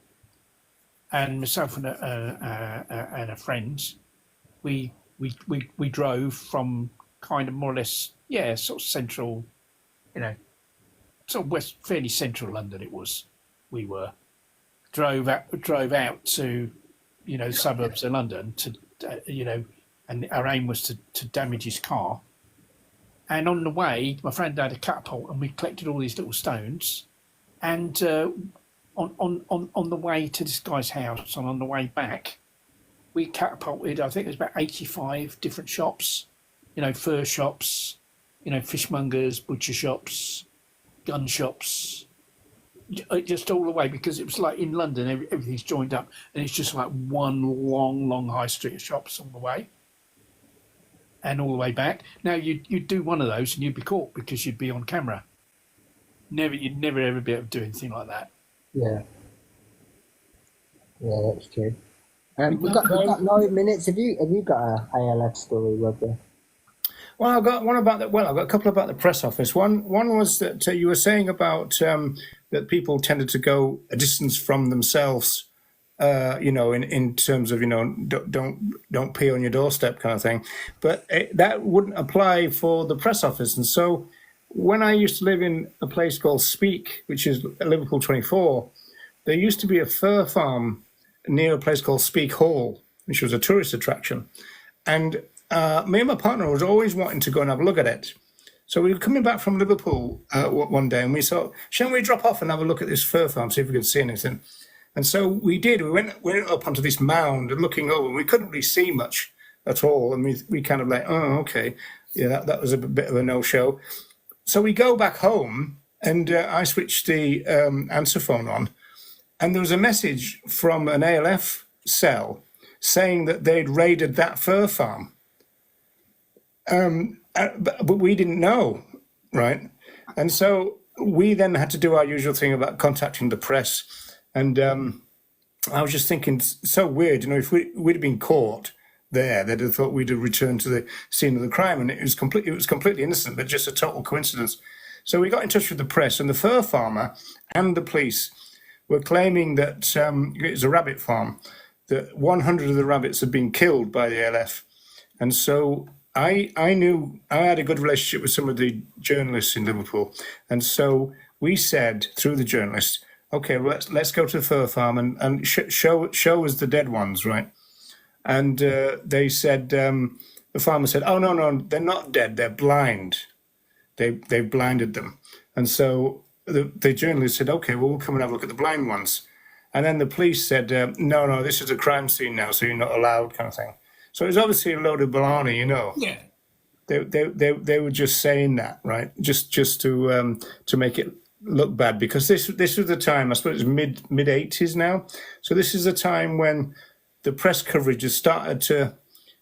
And myself and a friend, we drove from kind of more or less, sort of central, sort of fairly central London. We drove out to, suburbs of London to, and our aim was to damage his car. And on the way, my friend had a catapult, and we collected all these little stones. And on the way to this guy's house, and on the way back, we catapulted. I think there's about 85 different shops, fur shops, fishmongers, butcher shops, gun shops. Just all the way, because it was like in London, everything's joined up, and it's just like one long high street of shops all the way, and all the way back. Now you'd do one of those and you'd be caught because you'd be on camera. You'd never ever be able to do anything like that. Yeah, that's true. We've got 9 minutes. Have you got a ALF story, Roger? Well, I've got one about that. Well, I've got a couple about the press office. One was that you were saying about that people tended to go a distance from themselves, in terms of don't pee on your doorstep kind of thing. But that wouldn't apply for the press office. And so when I used to live in a place called Speke, which is Liverpool 24, there used to be a fur farm near a place called Speke Hall, which was a tourist attraction. And me and my partner was always wanting to go and have a look at it. So we were coming back from Liverpool one day, and we thought, shall we drop off and have a look at this fur farm, see if we could see anything? And so we did. We went up onto this mound and looking over, and we couldn't really see much at all. And we kind of like, oh, okay. Yeah, that was a bit of a no-show. So we go back home, and I switched the answer phone on, and there was a message from an ALF cell saying that they'd raided that fur farm. But we didn't know, right? And so we then had to do our usual thing about contacting the press. And I was just thinking, so weird, if we'd have been caught there, they'd have thought we'd have returned to the scene of the crime, and it was completely innocent, but just a total coincidence. So we got in touch with the press, and the fur farmer and the police were claiming that it was a rabbit farm, that 100 of the rabbits had been killed by the ALF. And so I knew I had a good relationship with some of the journalists in Liverpool, and so we said through the journalists, okay, well, let's go to the fur farm and show us the dead ones, right? And they said, the farmer said, oh, no, they're not dead, they're blind. They've blinded them. And so the journalist said, okay, well, we'll come and have a look at the blind ones. And then the police said, no, this is a crime scene now, so you're not allowed, kind of thing. So it was obviously a load of baloney, Yeah. They were just saying that, right? Just to make it look bad, because this was the time, I suppose it's mid 80s now. So this is a time when the press coverage has started to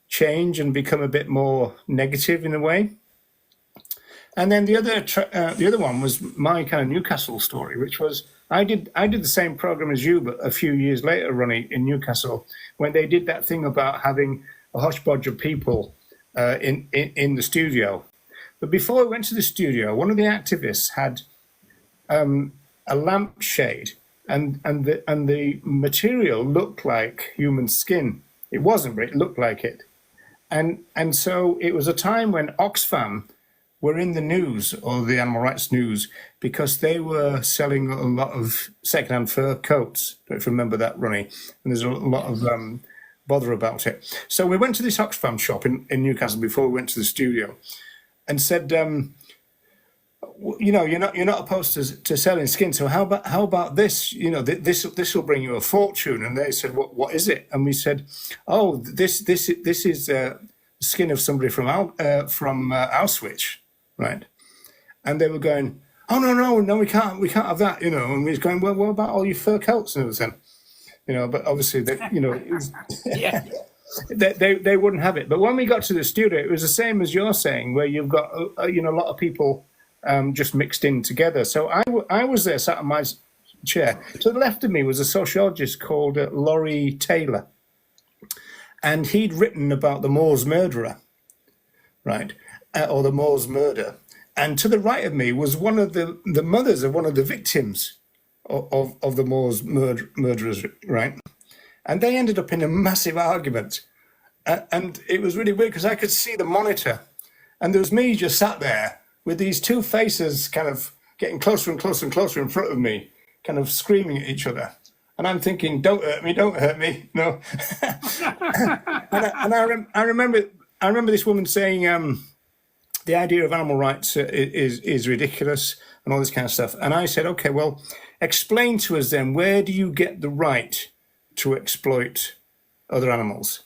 change and become a bit more negative in a way. And then the other one was my kind of Newcastle story, which was I did the same program as you, but a few years later, Ronnie, in Newcastle, when they did that thing about having a hodgepodge of people in the studio. But before we went to the studio, one of the activists had a lampshade, and the material looked like human skin. It wasn't, but it looked like it. And so it was a time when Oxfam were in the news, or the animal rights news, because they were selling a lot of secondhand fur coats. Don't you remember that, Ronnie? And there's a lot of bother about it. So we went to this Oxfam shop in Newcastle before we went to the studio, and said, you're not opposed to selling skin. So how about this? This will bring you a fortune. And they said, what is it? And we said, oh, this is the skin of somebody from Auschwitz, right? And they were going, oh no, we can't have that, And we was going, well, what about all your fur coats and everything? But obviously Yeah. they wouldn't have it. But when we got to the studio, it was the same as you're saying, where you've got a lot of people just mixed in together. So I was there, sat in my chair. To the left of me was a sociologist called Laurie Taylor, and he'd written about the Moors murderer, right, or the Moors murder. And to the right of me was one of the mothers of one of the victims of the Moors murderers, right? And they ended up in a massive argument, and it was really weird because I could see the monitor, and there was me just sat there with these two faces kind of getting closer and closer and closer in front of me, kind of screaming at each other. And I'm thinking, don't hurt me, no. I remember this woman saying, the idea of animal rights is ridiculous and all this kind of stuff. And I said, okay, well, explain to us then, where do you get the right to exploit other animals?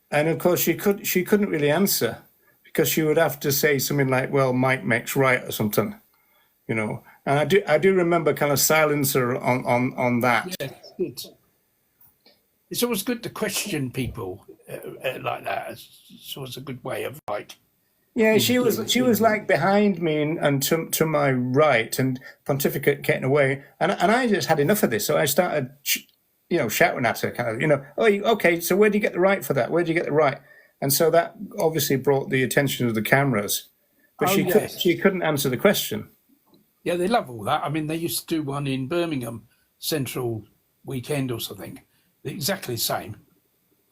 And of course, she couldn't really answer, because she would have to say something like, well, might makes right or something, And I do remember kind of silencer on that. Yeah, it's good. It's always good to question people like that. It's always a good way of Yeah, she was like behind me and to my right, and pontificating away, and I just had enough of this, so I started shouting at her, kind of, oh, okay, so where do you get the right for that? Where do you get the right? And so that obviously brought the attention of the cameras, but she couldn't answer the question. Yeah, they love all that. I mean, they used to do one in Birmingham Central Weekend or something, exactly the same.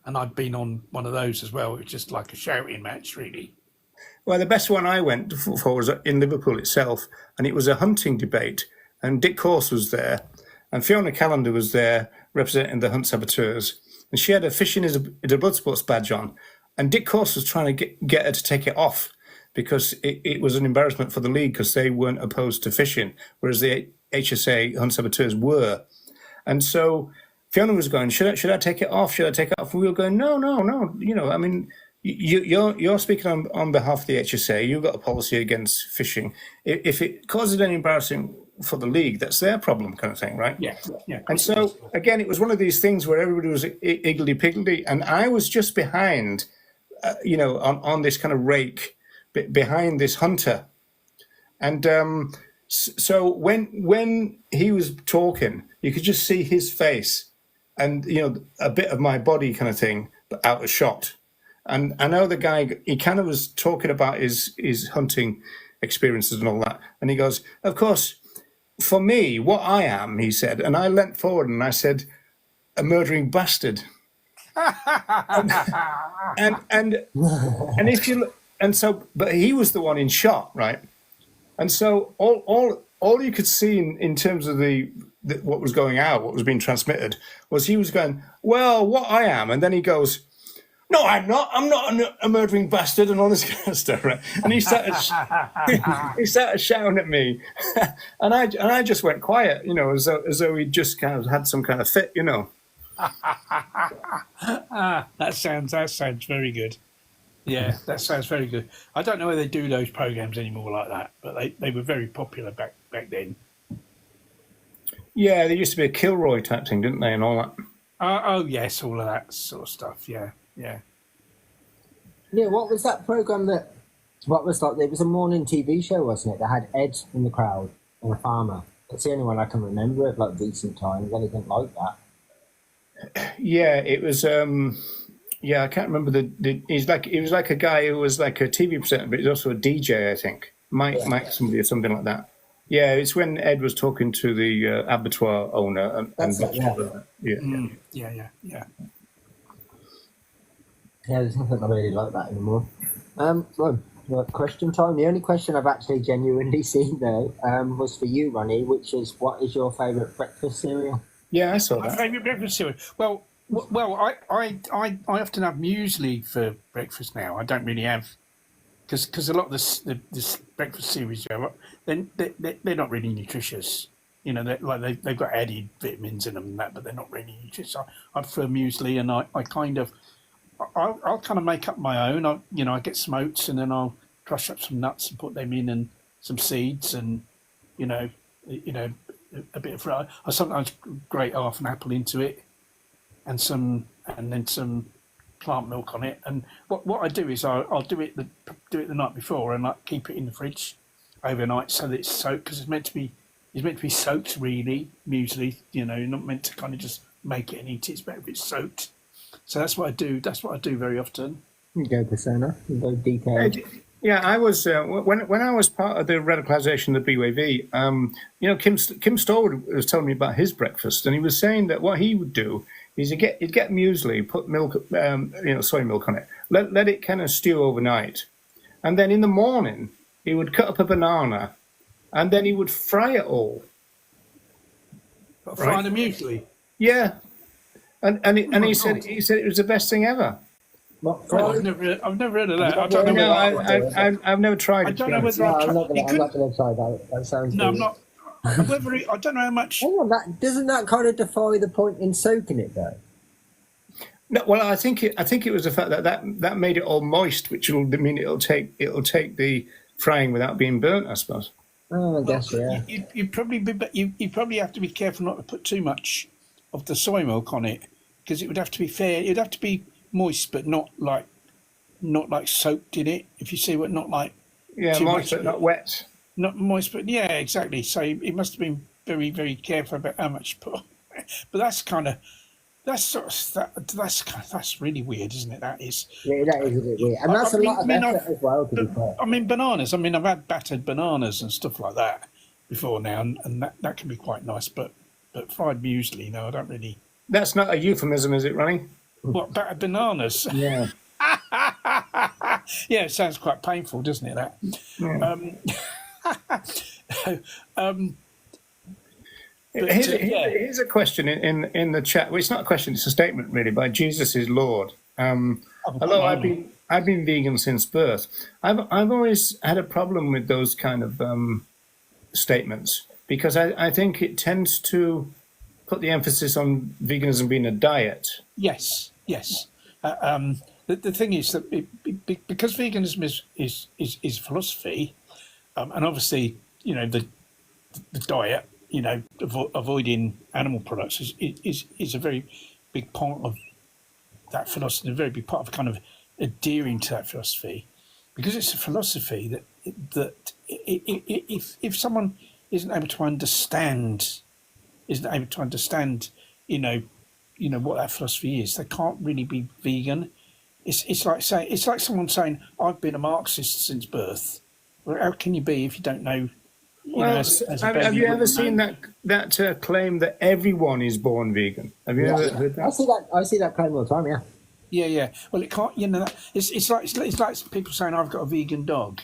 And I'd been on one of those as well. It was just like a shouting match, really. Well, the best one I went for was in Liverpool itself, and it was a hunting debate. And Dick Corse was there, and Fiona Callender was there representing the hunt saboteurs. And she had a fishing as a blood sports badge on. And Dick Corse was trying to get her to take it off, because it was an embarrassment for the league, because they weren't opposed to fishing, whereas the HSA hunt saboteurs were. And so Fiona was going, should I take it off? Should I take it off? And we were going, no. I mean, you're speaking on behalf of the HSA. You've got a policy against fishing. If it causes any embarrassing for the league, that's their problem, kind of thing, right? Yeah. And so again, it was one of these things where everybody was higgledy-piggledy, and I was just behind, on this kind of rake behind this hunter, and So when he was talking, you could just see his face, and a bit of my body kind of thing, but out of shot. And I know the guy, he kind of was talking about his hunting experiences and all that, and he goes, "Of course, for me, what I am," he said, and I leant forward and I said, "A murdering bastard." and if you look, and so, but he was the one in shot, right? And so all you could see in terms of the what was going out, what was being transmitted, was he was going, "Well, what I am," and then he goes, "No, I'm not. I'm not a murdering bastard," and all this kind of stuff, right? And he started shouting at me, and I just went quiet, as though he just kind of had some kind of fit, That sounds very good. Yeah, that sounds very good. I don't know whether they do those programs anymore like that, but they were very popular back then. Yeah, there used to be a Kilroy type thing, didn't they, and all that. Oh yes, all of that sort of stuff. Yeah. Yeah, what was that program there was a morning TV show, wasn't it? That had Ed in the crowd and a farmer. That's the only one I can remember of recent times, anything like that. Yeah, it was. I can't remember he was like a guy who was like a TV presenter, but he's also a DJ, I think. Mike somebody or something like that. Yeah, it's when Ed was talking to the abattoir owner. Yeah. Yeah, there's nothing I really like that anymore. Well, question time. The only question I've actually genuinely seen though was for you, Ronnie, which is, what is your favourite breakfast cereal? Yeah, I saw that. My favourite breakfast cereal. Well, I often have muesli for breakfast now. I don't really have, because a lot of this breakfast cereals, they're not really nutritious. They've got added vitamins in them and that, but they're not really nutritious. I prefer muesli, and I'll kind of make up my own. I get some oats, and then I'll crush up some nuts and put them in, and some seeds, and a bit of I sometimes grate half an apple into it, and then some plant milk on it. And what I do is I'll do it the night before, and keep it in the fridge overnight so that it's soaked, because it's meant to be soaked, really, muesli. Not meant to kind of just make it and eat it. It's better if it's soaked. So that's what I do. That's what I do very often. You go persona. You go detailed. Yeah, I was when I was part of the radicalisation of the BWV. Kim Stallwood was telling me about his breakfast, and he was saying that what he would do is he'd get muesli, put milk, soy milk on it, let it kind of stew overnight, and then in the morning he would cut up a banana, and then he would fry it all. Fry the muesli. Yeah. And he said it was the best thing ever. I've never heard of that. I don't know. I've never tried it. I don't know whether I'm not going to try that. That sounds. No, I'm not. I don't know how much. Hang on, doesn't that kind of defy the point in soaking it though? No, well, I think it was the fact that made it all moist, which will mean it'll take the frying without being burnt, I suppose. Oh, I guess yeah. You probably have to be careful not to put too much of the soy milk on it, because it would have to be fair. It'd have to be moist, but not like soaked in it. If you see what, not like moist but not wet. Not moist, but yeah, exactly. So it must have been very, very careful about how much you put on. But that's really weird, isn't it? That is. Yeah, that is a bit weird, and that's a lot of effort as well. To be fair. I mean, bananas. I mean, I've had battered bananas and stuff like that before now, and that can be quite nice. But fried muesli, no, I don't really. That's not a euphemism, is it, Ronnie? What, battered bananas? Yeah. Yeah, it sounds quite painful, doesn't it? That. Yeah. Here's a question in the chat. Well, it's not a question; it's a statement, really, by Jesus is Lord. Hello, I've been vegan since birth. I've always had a problem with those kind of statements, because I think it tends to put the emphasis on veganism being a diet. Yes. The thing is that because veganism is philosophy, and obviously the diet, avoiding animal products is a very big part of that philosophy, a very big part of kind of adhering to that philosophy, because it's a philosophy that if someone isn't able to understand, you know what that philosophy is, they can't really be vegan. It's like someone saying, "I've been a Marxist since birth." Well, how can you be if you don't know? Well, As a have baby, you ever wouldn't seen know. that claim that everyone is born vegan? Have you ever heard I that? see that. I see that claim all the time. Yeah. Yeah, yeah. Well, it can't. You know, it's like people saying, "I've got a vegan dog."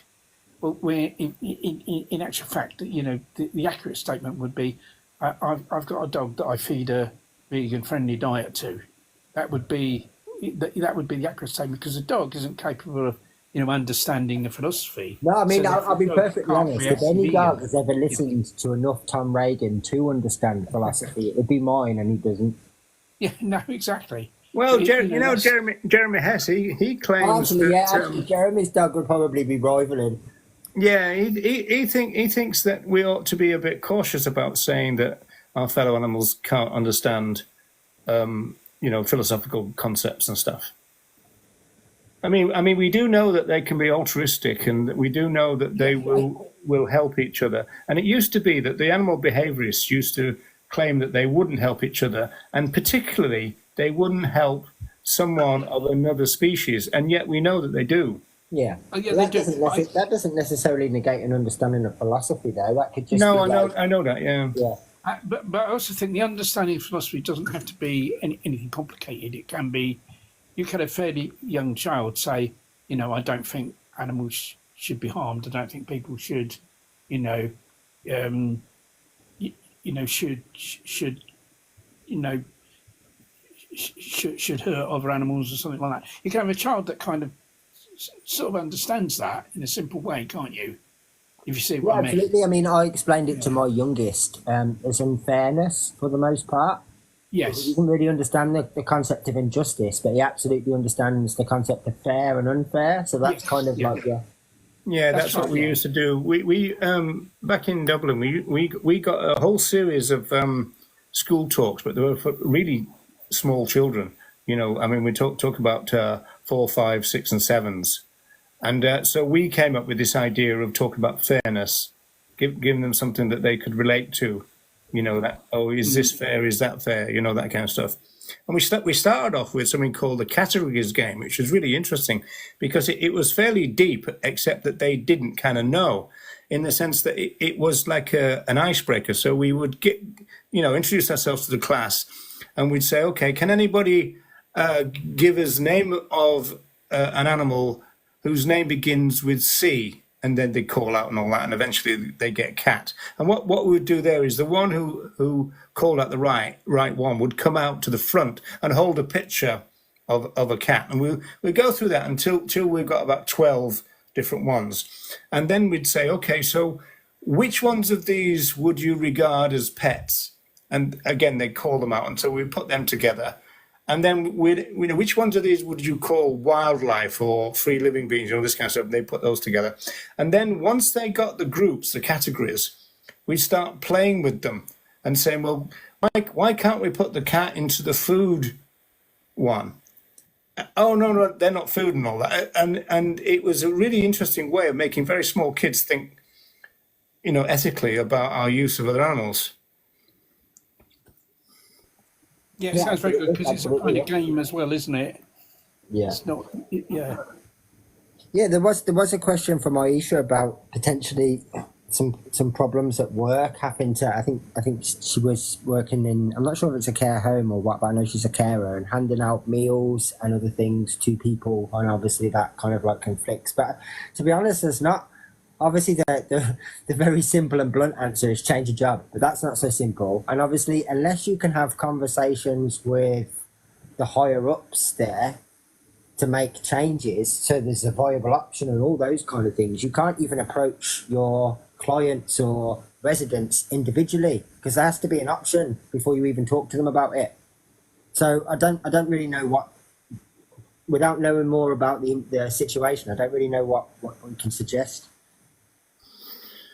Well, where in actual fact, you know, the accurate statement would be, I've got a dog that I feed a vegan-friendly diet to. That would be that would be the accurate statement, because the dog isn't capable of, you know, understanding the philosophy. No, I mean, So I'll the be dog perfectly can't honest. be If actually any dog vegan. has ever listened to enough Tom Reagan to understand philosophy, it would be mine, and he doesn't. Yeah, no, exactly. Well, But you know, that's Jeremy Hess, he claims Actually, yeah, that actually, Jeremy's dog would probably be rivaling. yeah, he thinks that we ought to be a bit cautious about saying that our fellow animals can't understand, you know, philosophical concepts and stuff. I mean, we do know that they can be altruistic, and we do know that they will help each other. And it used to be that the animal behaviorists used to claim that they wouldn't help each other, and particularly they wouldn't help someone of another species. And yet we know that they do. Yeah, oh, yeah, but they that do. that doesn't necessarily negate an understanding of philosophy, though. That could just be No, like, I know that. Yeah. yeah, But I also think the understanding of philosophy doesn't have to be anything complicated. It can be, you can have a fairly young child say, you know, I don't think animals should be harmed. I don't think people should, you know, you know, you know, should hurt other animals or something like that. You can have a child that kind of sort of understands that in a simple way, can't you? If you see yeah, what I mean. absolutely. I mean, I explained it to my youngest. There's unfairness for the most part. He Yes. doesn't really understand the concept of injustice, but he absolutely understands the concept of fair and unfair. So that's Yes, kind of yeah. like, yeah, Yeah, That's that's what right, we yeah. used to do. We back in Dublin, we got a whole series of school talks, but they were for really small children. You know, I mean, we talk about 4, 5, 6, and 7s, and so we came up with this idea of talking about fairness, giving them something that they could relate to. You know, that, oh, is this fair? Is that fair? You know, that kind of stuff. And we started off with something called the categories game, which was really interesting because it was fairly deep, except that they didn't kind of know, in the sense that it was like an icebreaker. So we would introduce ourselves to the class, and we'd say, okay, can anybody give us name of an animal whose name begins with C? And then they call out and all that, and eventually they get cat. And what we would do there is the one who called out the right one would come out to the front and hold a picture of a cat, and we'd go through that until we've got about 12 different ones, and then we'd say, okay, so which ones of these would you regard as pets? And again, they call them out, and so we put them together. And then we know which ones of these would you call wildlife or free living beings, you know, this kind of stuff. And they put those together. And then once they got the groups, the categories, we start playing with them and saying, well, why can't we put the cat into the food one? Oh, no, they're not food and all that. And it was a really interesting way of making very small kids think, you know, ethically about our use of other animals. Yeah, it yeah, sounds very good because it's a absolutely, kind yeah. of game as well, isn't it? Yeah. It's not. Yeah. Yeah, there was a question from Aisha about potentially some problems at work happened to. I think she was working in. I'm not sure if it's a care home or what, but I know she's a carer and handing out meals and other things to people, and obviously that kind of like conflicts. But to be honest, there's not. Obviously, the very simple and blunt answer is change a job, but that's not so simple. And obviously, unless you can have conversations with the higher ups there to make changes, so there's a viable option and all those kind of things, you can't even approach your clients or residents individually because there has to be an option before you even talk to them about it. So I don't really know what, without knowing more about the situation, I don't really know what we can suggest.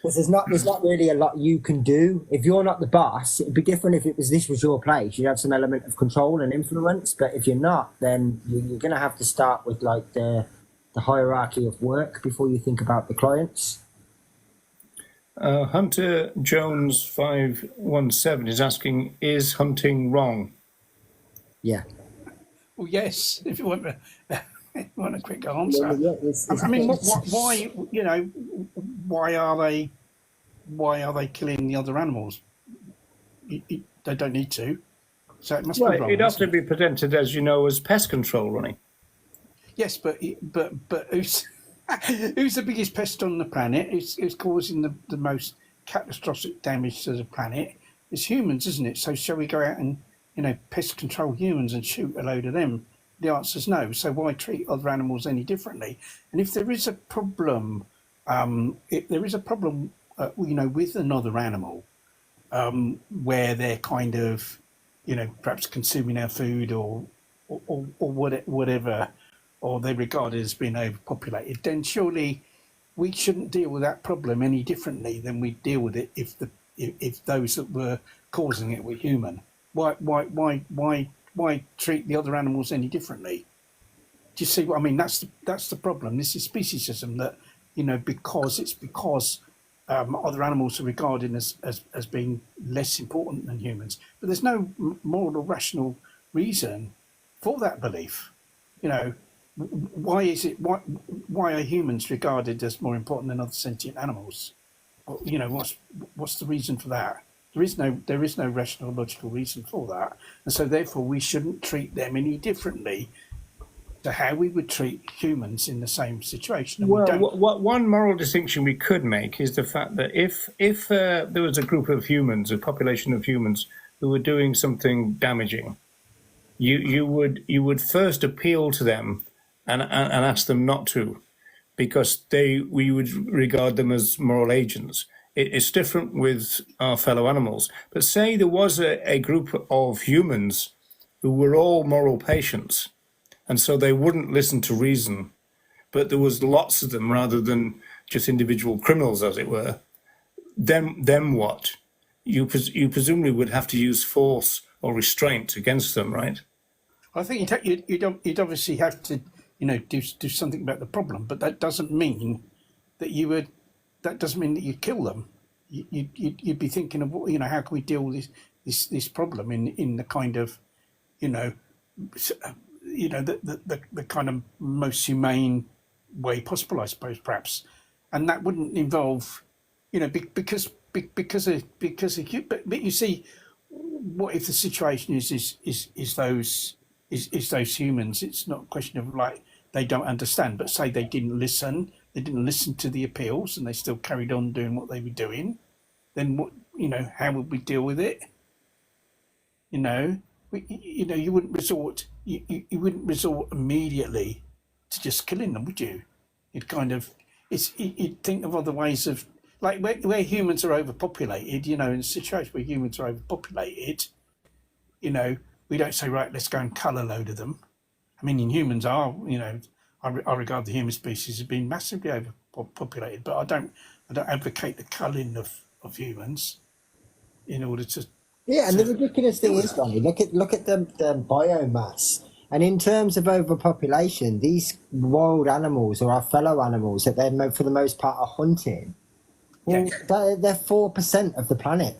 Because there's not really a lot you can do. If you're not the boss, it'd be different if this was your place. You'd have some element of control and influence. But if you're not, then you're going to have to start with like the hierarchy of work before you think about the clients. Hunter Jones 517 is asking, is hunting wrong? Yeah. Well, yes, if you want a quick answer. Yeah, it's I mean, why? You know, why are they killing the other animals? They don't need to, so it must be Well, wrong. it'd Isn't often it? be presented as, as pest control, Ronnie. Yes, but who's who's the biggest pest on the planet? Who's causing the most catastrophic damage to the planet? It's humans, isn't it? So shall we go out and pest control humans and shoot a load of them? The answer is no. So why treat other animals any differently? And if there is a problem, with another animal, where they're kind of, perhaps consuming our food or whatever, or they're regarded as being overpopulated, then surely we shouldn't deal with that problem any differently than we deal with it if those that were causing it were human. Why treat the other animals any differently? Do you see what I mean? That's the problem. This is speciesism that, because other animals are regarded as being less important than humans. But there's no moral or rational reason for that belief. Why are humans regarded as more important than other sentient animals? What's the reason for that? There is no rational logical reason for that, and so therefore we shouldn't treat them any differently to how we would treat humans in the same situation. And well, one moral distinction we could make is the fact that if there was a group of humans, a population of humans who were doing something damaging, you would first appeal to them and ask them not to, because we would regard them as moral agents. It's different with our fellow animals. But say there was a group of humans who were all moral patients, and so they wouldn't listen to reason, but there was lots of them rather than just individual criminals, as it were. Then what? You presumably would have to use force or restraint against them, right? I think you'd obviously have to, do something about the problem, but that doesn't mean that you would. That doesn't mean that you kill them. You'd be thinking of, how can we deal with this problem in the kind of, the kind of most humane way possible, I suppose, perhaps, and that wouldn't involve, because of but you see, what if the situation is those humans? It's not a question of like they don't understand, but say they didn't listen to the appeals and they still carried on doing what they were doing, then what, how would we deal with it? You wouldn't resort immediately to just killing them, would you? You'd think of other ways of, like where humans are overpopulated, in a situation where humans are overpopulated, we don't say, right, let's go and cull a load of them. I mean, humans are, I regard the human species as being massively overpopulated, but I don't advocate the culling of humans in order to. Yeah, and the ridiculous thing is, Ronnie, look at the biomass. And in terms of overpopulation, these wild animals or our fellow animals that they're for the most part are hunting, well, they're 4% of the planet.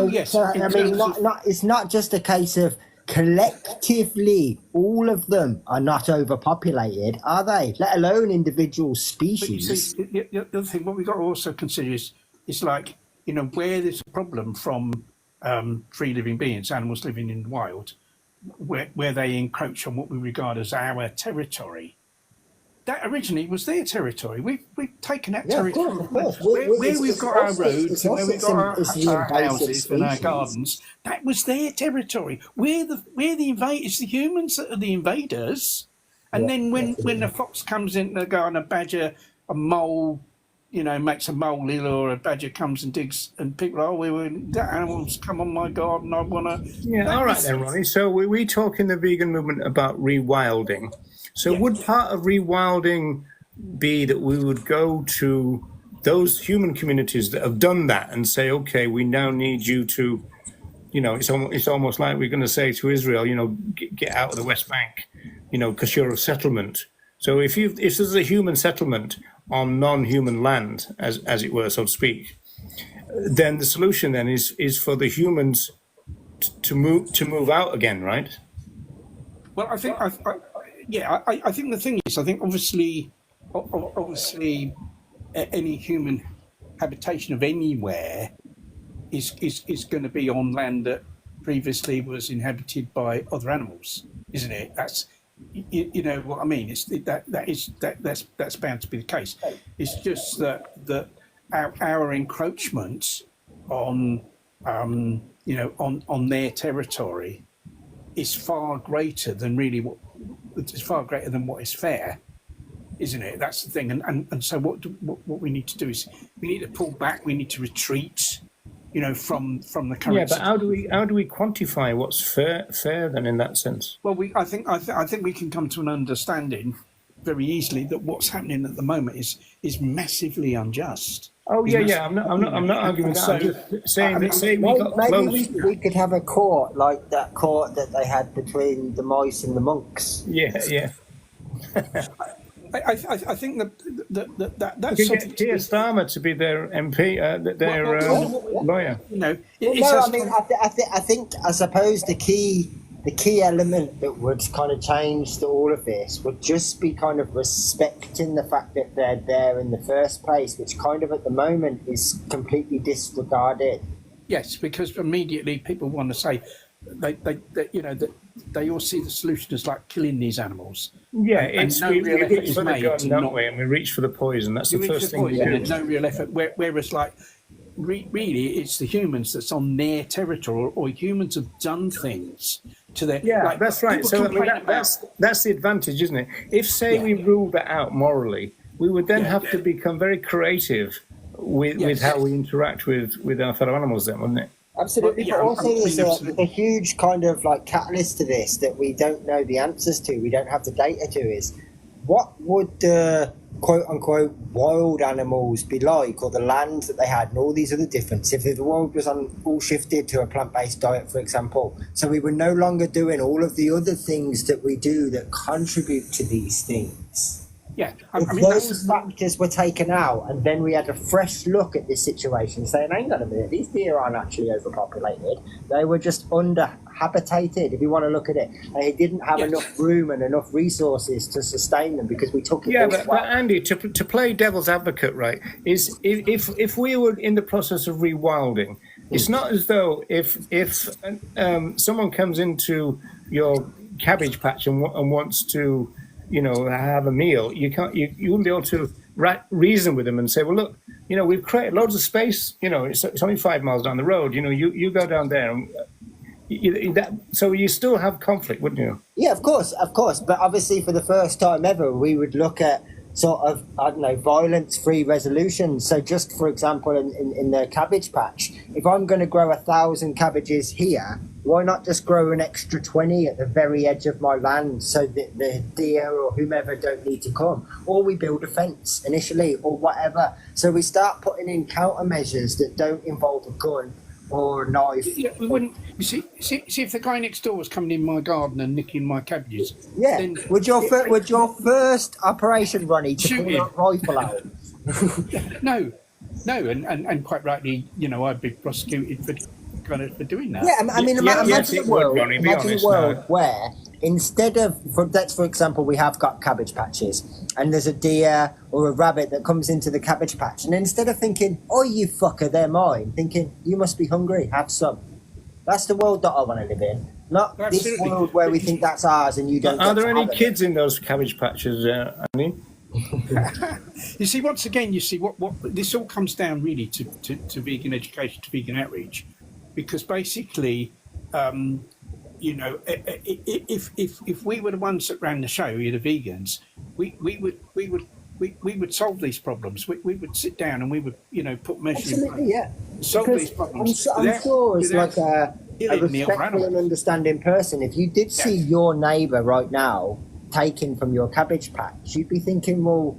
Yes. So, I mean, it's not just a case of collectively all of them are not overpopulated, are they? Let alone individual species. But you see, the other thing, what we've got to also consider is like, where there's a problem from free living beings, animals living in the wild, where they encroach on what we regard as our territory. That originally was their territory. We've taken that territory. Of course. Where we've got our roads, where we've got our houses and our gardens, that was their territory. We're the invaders, the humans that are the invaders. And then when the fox comes into the garden, a badger, a mole, makes a molehill, or a badger comes and digs, and people are, that animal's come on my garden, I want to. Yeah, all right then, Ronnie. So we talk in the vegan movement about rewilding. So would part of rewilding be that we would go to those human communities that have done that and say, okay, we now need you to, it's almost like we're going to say to Israel, get out of the West Bank, because you're a settlement. So if there's a human settlement on non-human land, as it were, so to speak, then the solution then is for the humans to move out again, right? Well, I think, I think the thing is, I think obviously, any human habitation of anywhere is going to be on land that previously was inhabited by other animals, isn't it? That's you know what I mean. That's bound to be the case. It's just that our encroachment on on their territory is far greater than what is fair, isn't it? That's the thing. And so what we need to do is we need to pull back. We need to retreat, from the current. Yeah, but how do we quantify what's fair then in that sense? Well, I think we can come to an understanding very easily that what's happening at the moment is massively unjust. Oh yeah. I'm not arguing that. I'm just saying that maybe we could have a court like that court that they had between the mice and the monks. Yeah. I think that's you something. Get Keir Starmer to be their MP, their lawyer. I suppose the key element that would kind of change all of this would just be kind of respecting the fact that they're there in the first place, which kind of at the moment is completely disregarded. Yes, because immediately people want to say they all see the solution as like killing these animals. Yeah, and we reach for the gun, don't we? And we reach for the poison. That's the first thing we do. There's no real effort. Whereas, really, it's the humans that's on their territory, or humans have done things to their. Yeah, that's right. So that's the advantage, isn't it? If, say, we rule that out morally, we would then have to become very creative with how we interact with our fellow animals, then, wouldn't it? Absolutely, but also there's a huge kind of catalyst to this that we don't know the answers to, we don't have the data to, is what would the quote-unquote wild animals be like, or the land that they had and all these other differences, if the world was all shifted to a plant-based diet, for example, so we were no longer doing all of the other things that we do that contribute to these things. Yeah, if those factors were taken out, and then we had a fresh look at this situation, saying, hang on a minute, these deer aren't actually overpopulated. They were just underhabitated, if you want to look at it. And it didn't have enough room and enough resources to sustain them because we took it. Yeah, but Andy, to play devil's advocate, right, is if we were in the process of rewilding, it's not as though if someone comes into your cabbage patch and wants to have a meal, you wouldn't be able to reason with them and say, well, look, we've created loads of space, it's only 5 miles down the road, you go down there, and so you still have conflict, wouldn't you? Yeah, of course, but obviously for the first time ever, we would look at sort of, violence-free resolutions. So just for example, in the cabbage patch, if I'm going to grow 1,000 cabbages here, why not just grow an extra 20 at the very edge of my land so that the deer or whomever don't need to come? Or we build a fence initially or whatever. So we start putting in countermeasures that don't involve a gun or a knife. Yeah, we wouldn't. You see if the guy next door was coming in my garden and nicking my cabbages. Yeah. Then would your first operation, Ronnie, to pull that rifle out? No, and quite rightly, I'd be prosecuted for doing that. Yeah, imagine a world where instead of, for example, we have got cabbage patches and there's a deer or a rabbit that comes into the cabbage patch, and instead of thinking, oh, you fucker, they're mine, thinking, you must be hungry, have some. That's the world that I want to live in. Not this world where we think that's ours and you don't. Are there any kids in those cabbage patches, Andy? You see, once again, what this all comes down really to vegan education, to vegan outreach. Because basically, if we were the ones that ran the show, the vegans, we would solve these problems. We would sit down and we would put measures in place, solve these problems. I'm sure it's like a respectful and understanding person. If you did see your neighbour right now taken from your cabbage patch, you'd be thinking, well,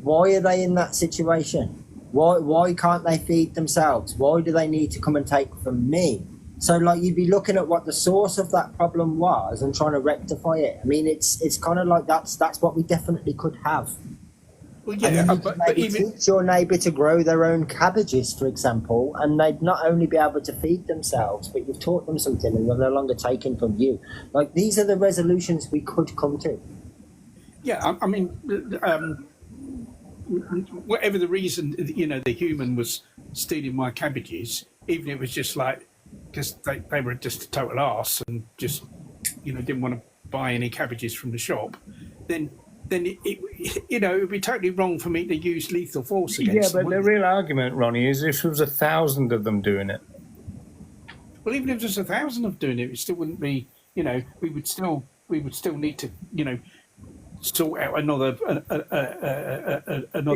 why are they in that situation? Why can't they feed themselves? Why do they need to come and take from me? So you'd be looking at what the source of that problem was and trying to rectify it. I mean, it's kind of like that's what we definitely could have. Well, And yeah, then you could but maybe even teach your neighbour to grow their own cabbages, for example, and they'd not only be able to feed themselves, but you've taught them something and they're no longer taken from you. Like, these are the resolutions we could come to. yeah, I mean, whatever the reason, the human was stealing my cabbages, even if it was just like because they were just a total arse and just didn't want to buy any cabbages from the shop, then it would be totally wrong for me to use lethal force Yeah, against them. but the real argument, Ronnie, is if there was 1,000 of them doing it. Well, even if there's 1,000 of doing it, it still wouldn't be. We would still need to sort out another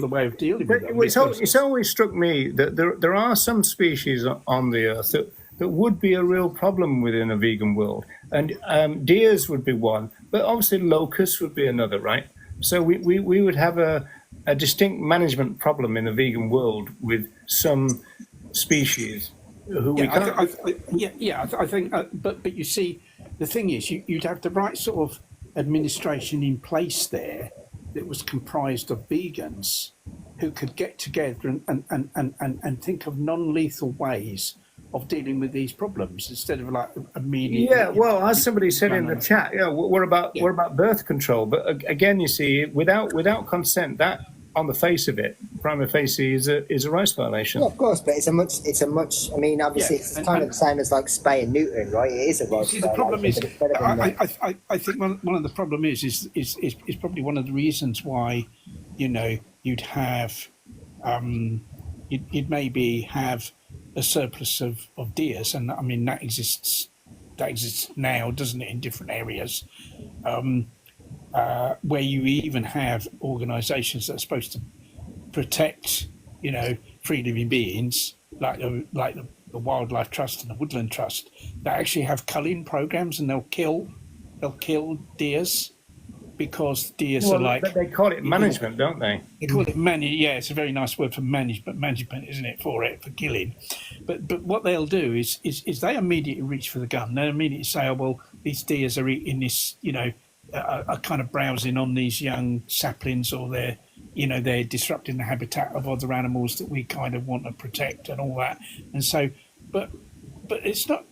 way of dealing with them. It's always struck me that there are some species on the earth that would be a real problem within a vegan world. And deers would be one, but obviously locusts would be another, right? So we would have a distinct management problem in the vegan world with some species who we can't... I think, but you see, the thing is, you'd have the right sort of administration in place there that was comprised of vegans who could get together and think of non-lethal ways of dealing with these problems instead of like immediately. Yeah, well, as somebody said in the chat, we're about birth control, but again, you see, without consent, that on the face of it, prima facie is a rights violation. Yeah, of course, but it's a much. I mean, obviously, it's kind of the same as like spay and neuter, right? It is a rights violation. The problem is, I think one of the problem is probably one of the reasons why, you'd have, you'd maybe have a surplus of deers, and I mean that exists now, doesn't it, in different areas, where you even have organisations that are supposed to protect, free living beings like the Wildlife Trust and the Woodland Trust that actually have culling programs, and they'll kill deers because deers are like. But they call it management, don't they? They call it Yeah, it's a very nice word for management, isn't it? For killing, but what they'll do is they immediately reach for the gun. They immediately say, "Oh well, these deers are eating this," are kind of browsing on these young saplings, or they're disrupting the habitat of other animals that we kind of want to protect and all that. And so, but it's not,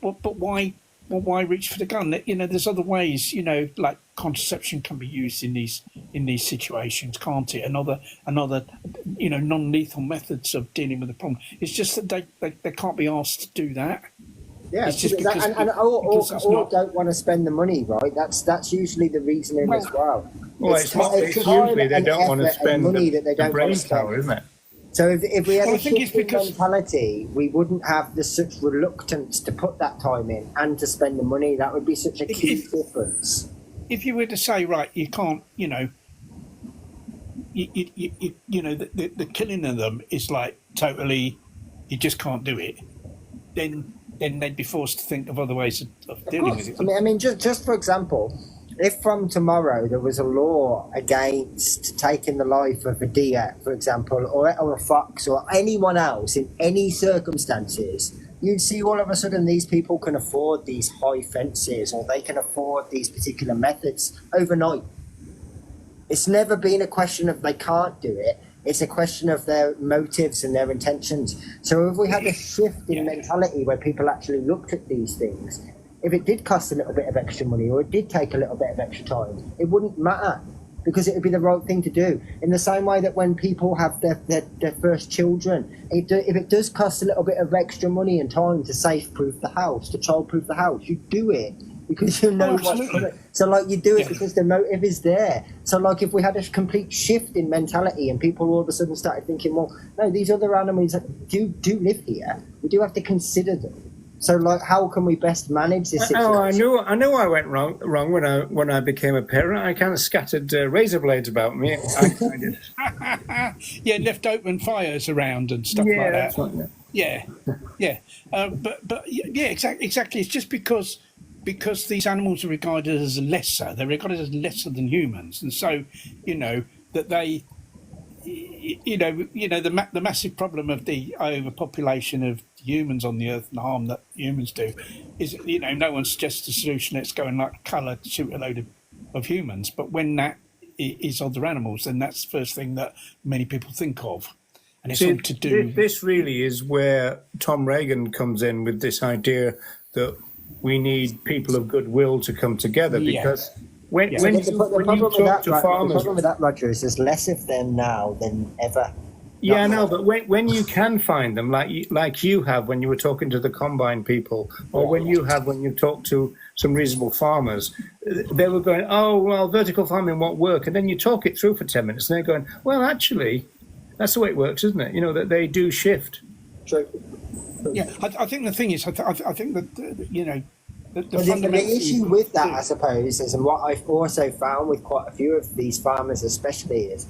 but why? Well, why reach for the gun? There's other ways, like contraception can be used in these situations, can't it? Another non-lethal methods of dealing with the problem. It's just that they can't be asked to do that. Yeah, it's just because or don't want to spend the money, right? That's usually the reasoning as well. Well, it's usually they don't want to spend money the that they don't brain want to spend. power, isn't it? So if we had a shifting mentality, we wouldn't have such reluctance to put that time in and to spend the money. That would be such a key difference. If you were to say, right, you can't, the killing of them is like totally, you just can't do it. Then they'd be forced to think of other ways of dealing with it. I mean, just for example, if from tomorrow there was a law against taking the life of a deer, for example, or a fox, or anyone else in any circumstances, you'd see all of a sudden these people can afford these high fences, or they can afford these particular methods overnight. It's never been a question of they can't do it. It's a question of their motives and their intentions. So if we had a shift in mentality where people actually looked at these things, if it did cost a little bit of extra money, or it did take a little bit of extra time, it wouldn't matter, because it would be the right thing to do. In the same way that when people have their first children, if it does cost a little bit of extra money and time to safe-proof the house, to child-proof the house, you do it because you know what's coming. So, like, you do it because the motive is there. So, like, if we had a complete shift in mentality and people all of a sudden started thinking, well, no, these other animals do live here, we do have to consider them. So, like, how can we best manage this situation? Oh, I knew I went wrong when I became a parent. I kind of scattered razor blades about me. Yeah, left open fires around and stuff like that. Right, yeah. Exactly. It's just because these animals are regarded as lesser. They're regarded as lesser than humans, and so that they. The massive problem of the overpopulation of humans on the earth and the harm that humans do is, no one suggests a solution that's going like colour to shoot a load of humans. But when that is other animals, then that's the first thing that many people think of. And it's See, all to do. this really is where Tom Reagan comes in with this idea that we need people of goodwill to come together, Yeah. because when Yeah. So you, the when problem you with talk that, to the farmers, problem with that, Roger, is there's less of them now than ever. yeah, no, but when you can find them, like you have when you were talking to the combine people, or when you have when you talked to some reasonable farmers, they were going, oh, well, vertical farming won't work. And then you talk it through for 10 minutes, and they're going, well, actually, that's the way it works, isn't it? You know, that they do shift. True. Yeah, I think the thing is, I think that the But the fundamental issue with that, I suppose, is, and what I've also found with quite a few of these farmers especially, is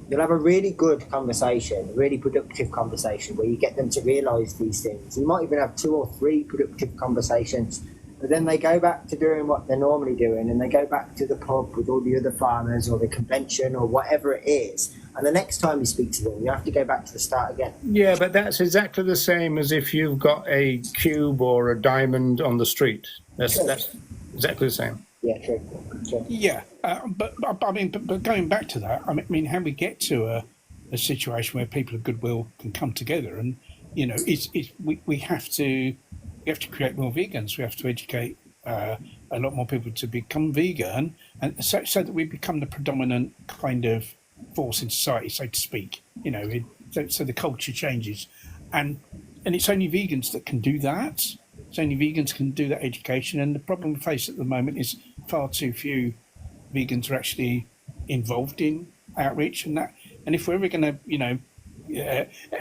you'll have a really good conversation, a really productive conversation, where you get them to realise these things. You might even have 2 or 3 productive conversations, but then they go back to doing what they're normally doing, and they go back to the pub with all the other farmers, or the convention, or whatever it is. And the next time you speak to them, you have to go back to the start again. Yeah, but that's exactly the same as if you've got a cube or a diamond on the street. That's exactly the same. Yeah, true. Yeah, but going back to that, I mean, how we get to a situation where people of goodwill can come together, and we have to create more vegans. We have to educate a lot more people to become vegan, and so that we become the predominant kind of force in society, so to speak. So the culture changes, and it's only vegans that can do that. It's only vegans can do that education, and the problem we face at the moment is far too few vegans are actually involved in outreach and that. And if we're ever going to,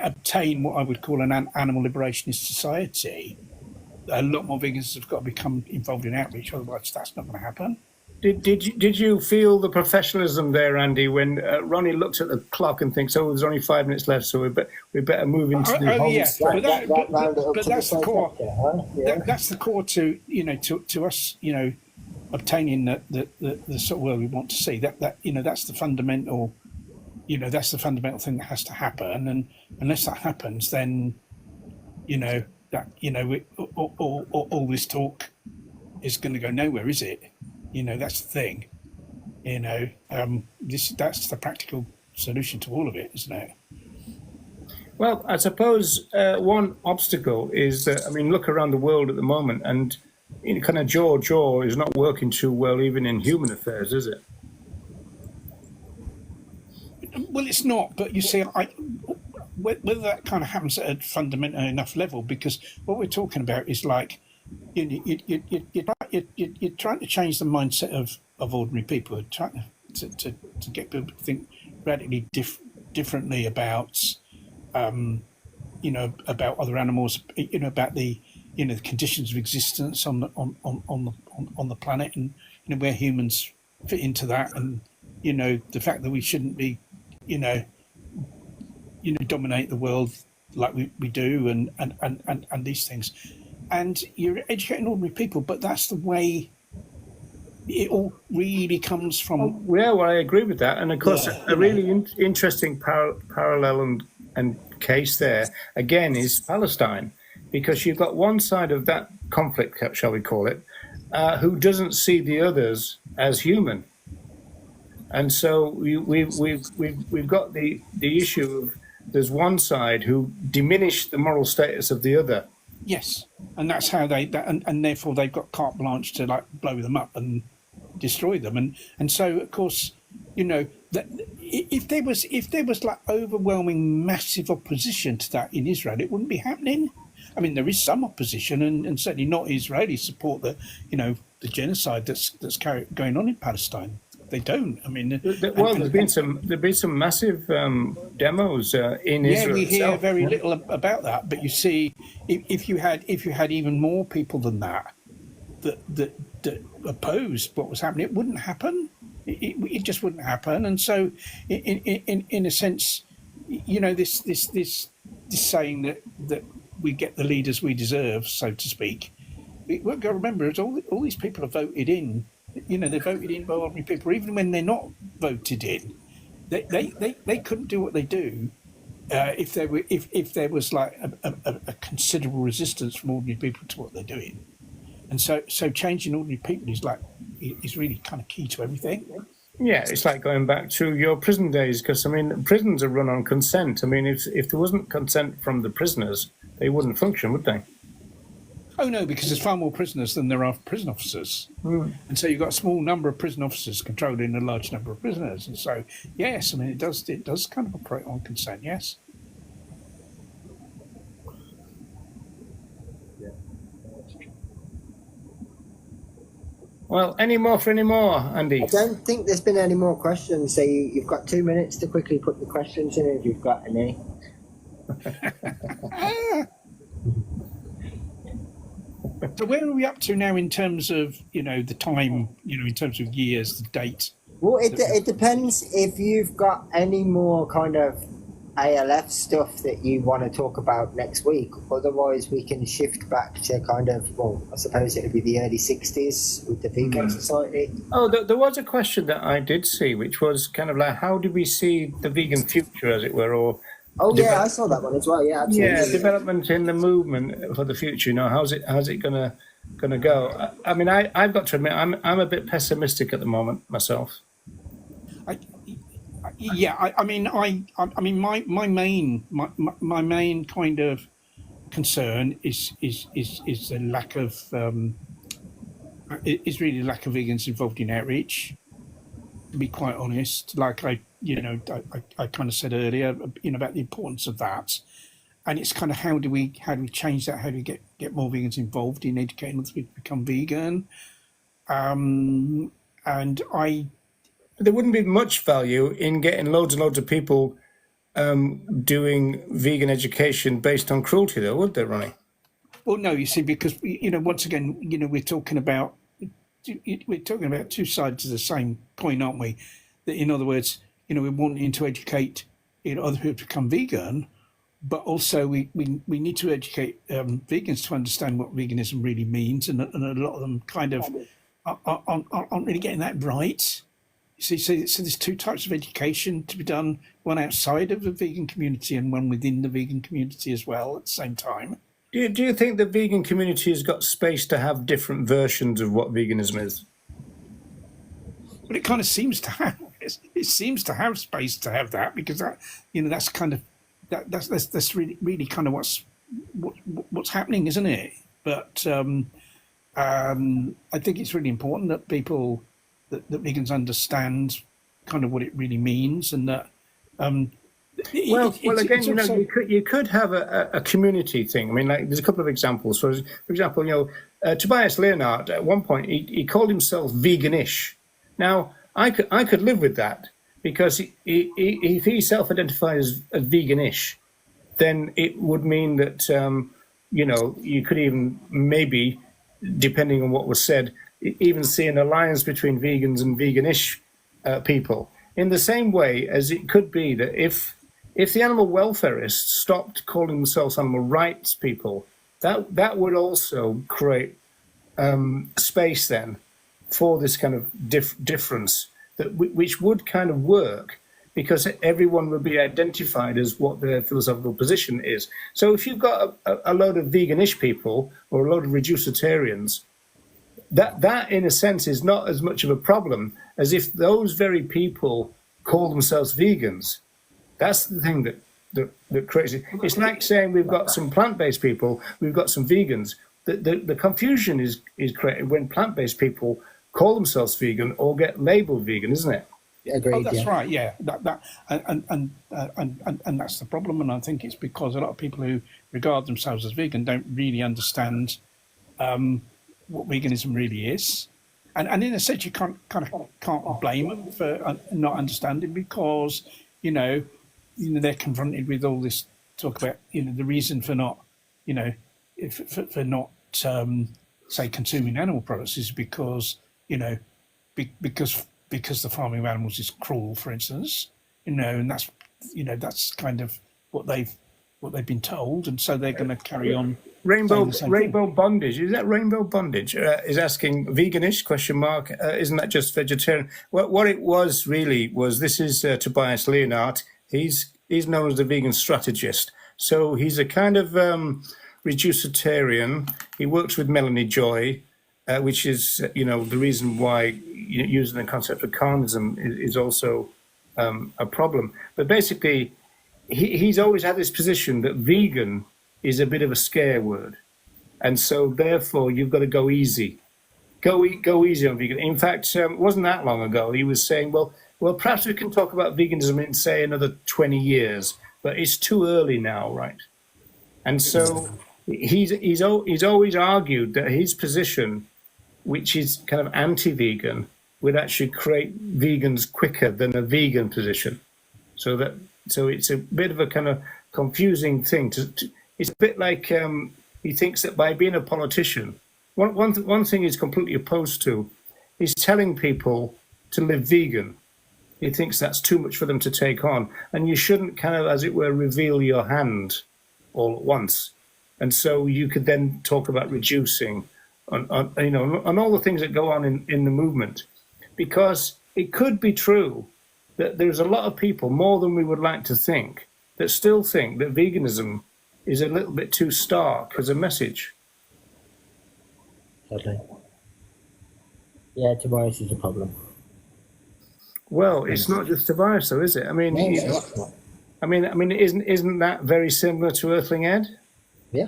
obtain what I would call an animal liberationist society, a lot more vegans have got to become involved in outreach. Otherwise, that's not going to happen. Did you feel the professionalism there, Andy, when Ronnie looks at the clock and thinks, "Oh, there's only 5 minutes left, so we better move into the whole yeah. stuff." But that's the core. That's the core to to us obtaining the sort of world we want to see. That's the fundamental. That's the fundamental thing that has to happen, and unless that happens, then all this talk is going to go nowhere, is it? That's the thing. That's the practical solution to all of it, isn't it? Well, I suppose one obstacle is that, I mean, look around the world at the moment, and kind of jaw is not working too well, even in human affairs, is it? Well, it's not, but you see, whether that kind of happens at a fundamental enough level, because what we're talking about is like, you're trying to change the mindset of ordinary people. You're trying to get people to think radically differently about, about other animals, about the conditions of existence on the planet, and where humans fit into that, and the fact that we shouldn't be, dominate the world like we do, and these things. And you're educating ordinary people, but that's the way it all really comes from. Yeah, well, I agree with that. And of course, a really interesting parallel and case there, again, is Palestine, because you've got one side of that conflict, shall we call it, who doesn't see the others as human. And so we've got the issue of there's one side who diminish the moral status of the other. Yes, and that's how and therefore they've got carte blanche to like blow them up and destroy them, and so of course, that if there was like overwhelming massive opposition to that in Israel, it wouldn't be happening. I mean, there is some opposition, and certainly not Israeli support the genocide that's going on in Palestine. They don't. I mean, there's been some massive demos in Israel. Yeah, we hear itself. very little about that. But you see, if you had even more people than that opposed what was happening, it wouldn't happen. It just wouldn't happen. And so, in a sense, this saying that we get the leaders we deserve, so to speak. What we've got to remember is all these people are voted in. They're voted in by ordinary people, even when they're not voted in. They couldn't do what they do if there was like a considerable resistance from ordinary people to what they're doing. And so changing ordinary people is really kind of key to everything. Yeah, it's like going back to your prison days, because I mean, prisons are run on consent. I mean, if there wasn't consent from the prisoners, they wouldn't function, would they? Oh no, because there's far more prisoners than there are prison officers, and so you've got a small number of prison officers controlling a large number of prisoners. And so, yes, I mean it does kind of operate on consent. Yes. Well, any more, Andy? I don't think there's been any more questions, so you've got 2 minutes to quickly put the questions in if you've got any. So where are we up to now in terms of the time, in terms of years, the date? Well, it depends if you've got any more kind of ALF stuff that you want to talk about next week. Otherwise, we can shift back to kind of, well, I suppose it would be the early 60s with the Vegan Society. Oh, there was a question that I did see, which was kind of like, how do we see the vegan future, as it were, or... Oh, yeah, I saw that one as well, yeah, absolutely. Yeah, development in the movement for the future, how's it gonna go? I mean, I've got to admit, I'm a bit pessimistic at the moment myself. I mean, my main kind of concern is the lack of is really the lack of vegans involved in outreach. To be quite honest, like I kind of said earlier, about the importance of that, and it's kind of how do we change that? How do we get more vegans involved in educating other people to become vegan? And there wouldn't be much value in getting loads and loads of people doing vegan education based on cruelty, though, would there, Ronnie? Well, no, you see, because once again, we're talking about two sides of the same coin, aren't we? That, in other words, we're wanting to educate other people to become vegan, but also we need to educate vegans to understand what veganism really means, and a lot of them kind of aren't really getting that right. So there's two types of education to be done, one outside of the vegan community and one within the vegan community as well at the same time. Do you think the vegan community has got space to have different versions of what veganism is? Well, it kind of seems to have. It seems to have space to have that, because that that's kind of that's really kind of what's happening, isn't it? But I think it's really important that people that vegans understand kind of what it really means, and that. Well, again, you could have a community thing. I mean, like, there's a couple of examples. For example, Tobias Leonhardt, at one point, he called himself veganish. Now, I could live with that, because if he self-identifies as veganish, then it would mean that, you could even maybe, depending on what was said, even see an alliance between vegans and veganish people. In the same way as it could be that if the animal welfareists stopped calling themselves animal rights people, that would also create space then for this kind of difference, which would kind of work, because everyone would be identified as what their philosophical position is. So if you've got a load of veganish people or a load of reducitarians, that in a sense is not as much of a problem as if those very people call themselves vegans. That's the thing that creates it. It's like saying we've got some plant-based people, we've got some vegans. The confusion is created when plant-based people call themselves vegan or get labelled vegan, isn't it? Agreed. Oh, that's right. Yeah, and that's the problem. And I think it's because a lot of people who regard themselves as vegan don't really understand what veganism really is. And in a sense, you can't blame them for not understanding, because they're confronted with all this talk about the reason for not for not say consuming animal products is because because the farming of animals is cruel, for instance, and that's kind of what they've been told, and so they're going to carry on. Rainbow bondage, is that rainbow bondage? Is asking veganish ? Isn't that just vegetarian? Well, what it was really was, this is Tobias Leonhardt. He's known as the vegan strategist. So he's a kind of reducitarian. He works with Melanie Joy, which is, the reason why using the concept of carnism is also a problem. But basically, he's always had this position that vegan is a bit of a scare word. And so therefore you've got to go easy. Go easy on vegan. In fact, it wasn't that long ago, he was saying, well, perhaps we can talk about veganism in, say, another 20 years, but it's too early now, right? And so he's always argued that his position, which is kind of anti-vegan, would actually create vegans quicker than a vegan position. So it's a bit of a kind of confusing thing. It's a bit like he thinks that by being a politician, one thing he's completely opposed to is telling people to live vegan. He thinks that's too much for them to take on, and you shouldn't kind of, as it were, reveal your hand all at once. And so you could then talk about reducing on all the things that go on in the movement, because it could be true that there's a lot of people, more than we would like to think, that still think that veganism is a little bit too stark as a message. Totally. Yeah, Tobias is a problem. Well, it's not just Tobias, though, is it? I mean, isn't that very similar to Earthling Ed? Yeah,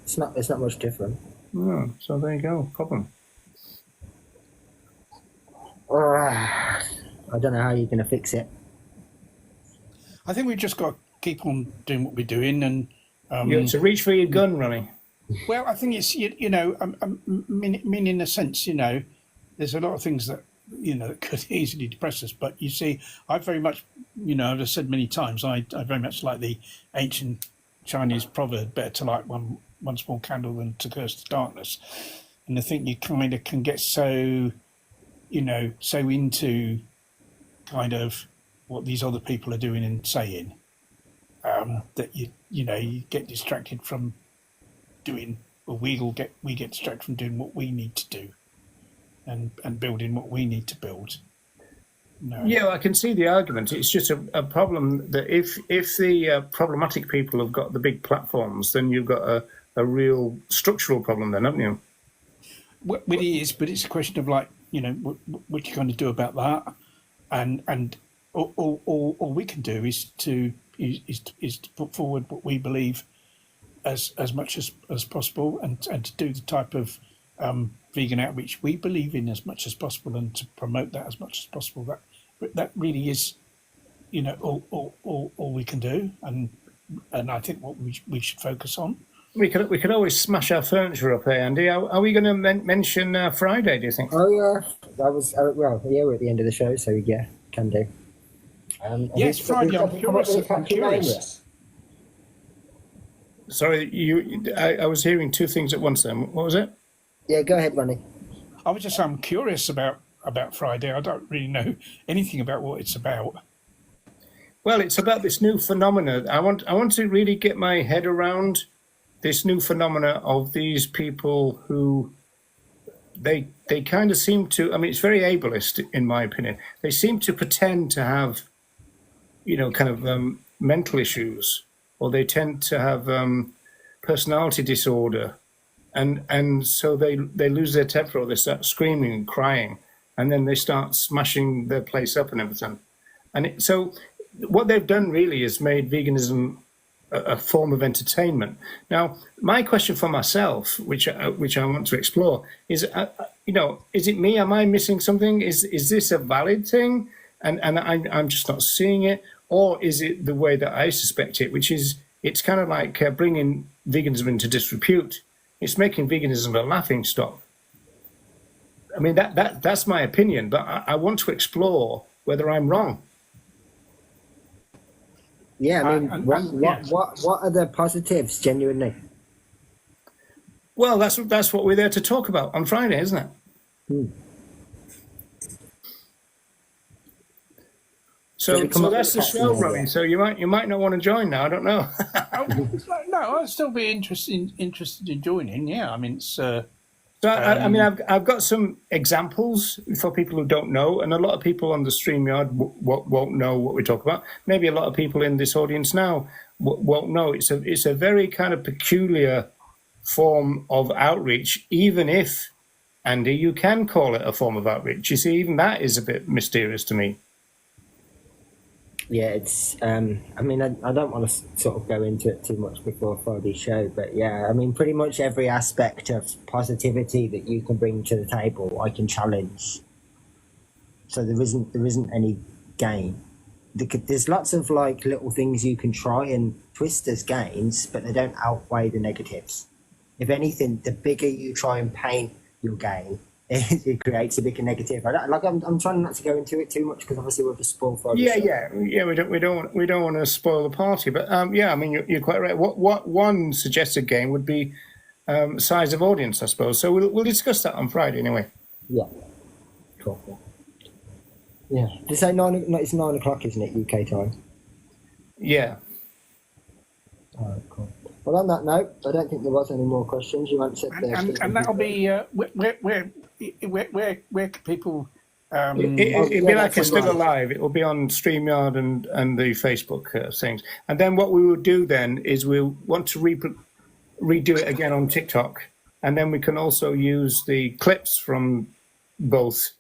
it's not much different. Oh, so there you go, problem. I don't know how you're going to fix it. I think we've just got to keep on doing what we're doing, and to reach for your gun, Ronnie. well, I think it's in a sense, there's a lot of things that that could easily depress us. But you see, I very much, I've said many times, I very much like the ancient Chinese proverb, better to light one small candle than to curse the darkness. And I think you kind of can get so into kind of what these other people are doing and saying that you get distracted from doing, or we get distracted from doing what we need to do and building what we need to build. No. Yeah, I can see the argument. It's just a problem that if the problematic people have got the big platforms, then you've got a real structural problem then, haven't you? Well, it is, but it's a question of what you're going to do about that, and all we can do is to put forward what we believe as much as possible, and to do the type of vegan outreach we believe in as much as possible, and to promote that as much as possible. That really is, all we can do, and I think what we should focus on. We could always smash our furniture up, Andy? Are we going to mention Friday, do you think? Oh, yeah. That was, we're at the end of the show, so yeah, can do. Yes, Friday, I'm curious. Sorry, I was hearing two things at once then. What was it? Yeah, go ahead, Ronnie. I was just saying, I'm curious about Friday. I don't really know anything about what it's about. Well, it's about this new phenomena. I want to really get my head around this new phenomena of these people who they kind of seem to, it's very ableist in my opinion. They seem to pretend to have, kind of mental issues, or they tend to have personality disorder. And so they lose their temper, or they start screaming and crying, and then they start smashing their place up and everything. And so what they've done really is made veganism a form of entertainment. Now, my question for myself, which I want to explore, is, is it me? Am I missing something? Is this a valid thing? And I'm just not seeing it? Or is it the way that I suspect it, which is it's kind of like bringing veganism into disrepute? It's making veganism a laughing stock. That's my opinion, but I want to explore whether I'm wrong. Yeah, what are the positives, genuinely? Well, that's what we're there to talk about on Friday, isn't it? So that's the show, Ronnie. So you might not want to join now. I don't know. No, I'd still be interested in joining. Yeah, it's. I've got some examples for people who don't know, and a lot of people on the StreamYard won't know what we talk about. Maybe a lot of people in this audience now won't know. It's a very kind of peculiar form of outreach, even if Andy, you can call it a form of outreach. You see, even that is a bit mysterious to me. Yeah, it's. I mean, I don't want to sort of go into it too much before Friday's show, but yeah, I mean, pretty much every aspect of positivity that you can bring to the table, I can challenge. So there isn't any gain. There's lots of like little things you can try and twist as gains, but they don't outweigh the negatives. If anything, the bigger you try and paint your gain, it creates a bigger negative. I'm trying not to go into it too much because obviously we'll just spoil for Yeah. We don't want to spoil the party, but yeah, I mean you're quite right. What one suggested game would be size of audience, I suppose. So we'll discuss that on Friday anyway. Yeah. Cool. Yeah. Did you say 9? No, it's 9 o'clock, isn't it, UK time? Yeah. All right, cool. Well, on that note, I don't think there was any more questions. You answered and that'll be where can people? It'll be like it's still alive. It will be on StreamYard and the Facebook things. And then what we will do then is we'll want to redo it again on TikTok, and then we can also use the clips from both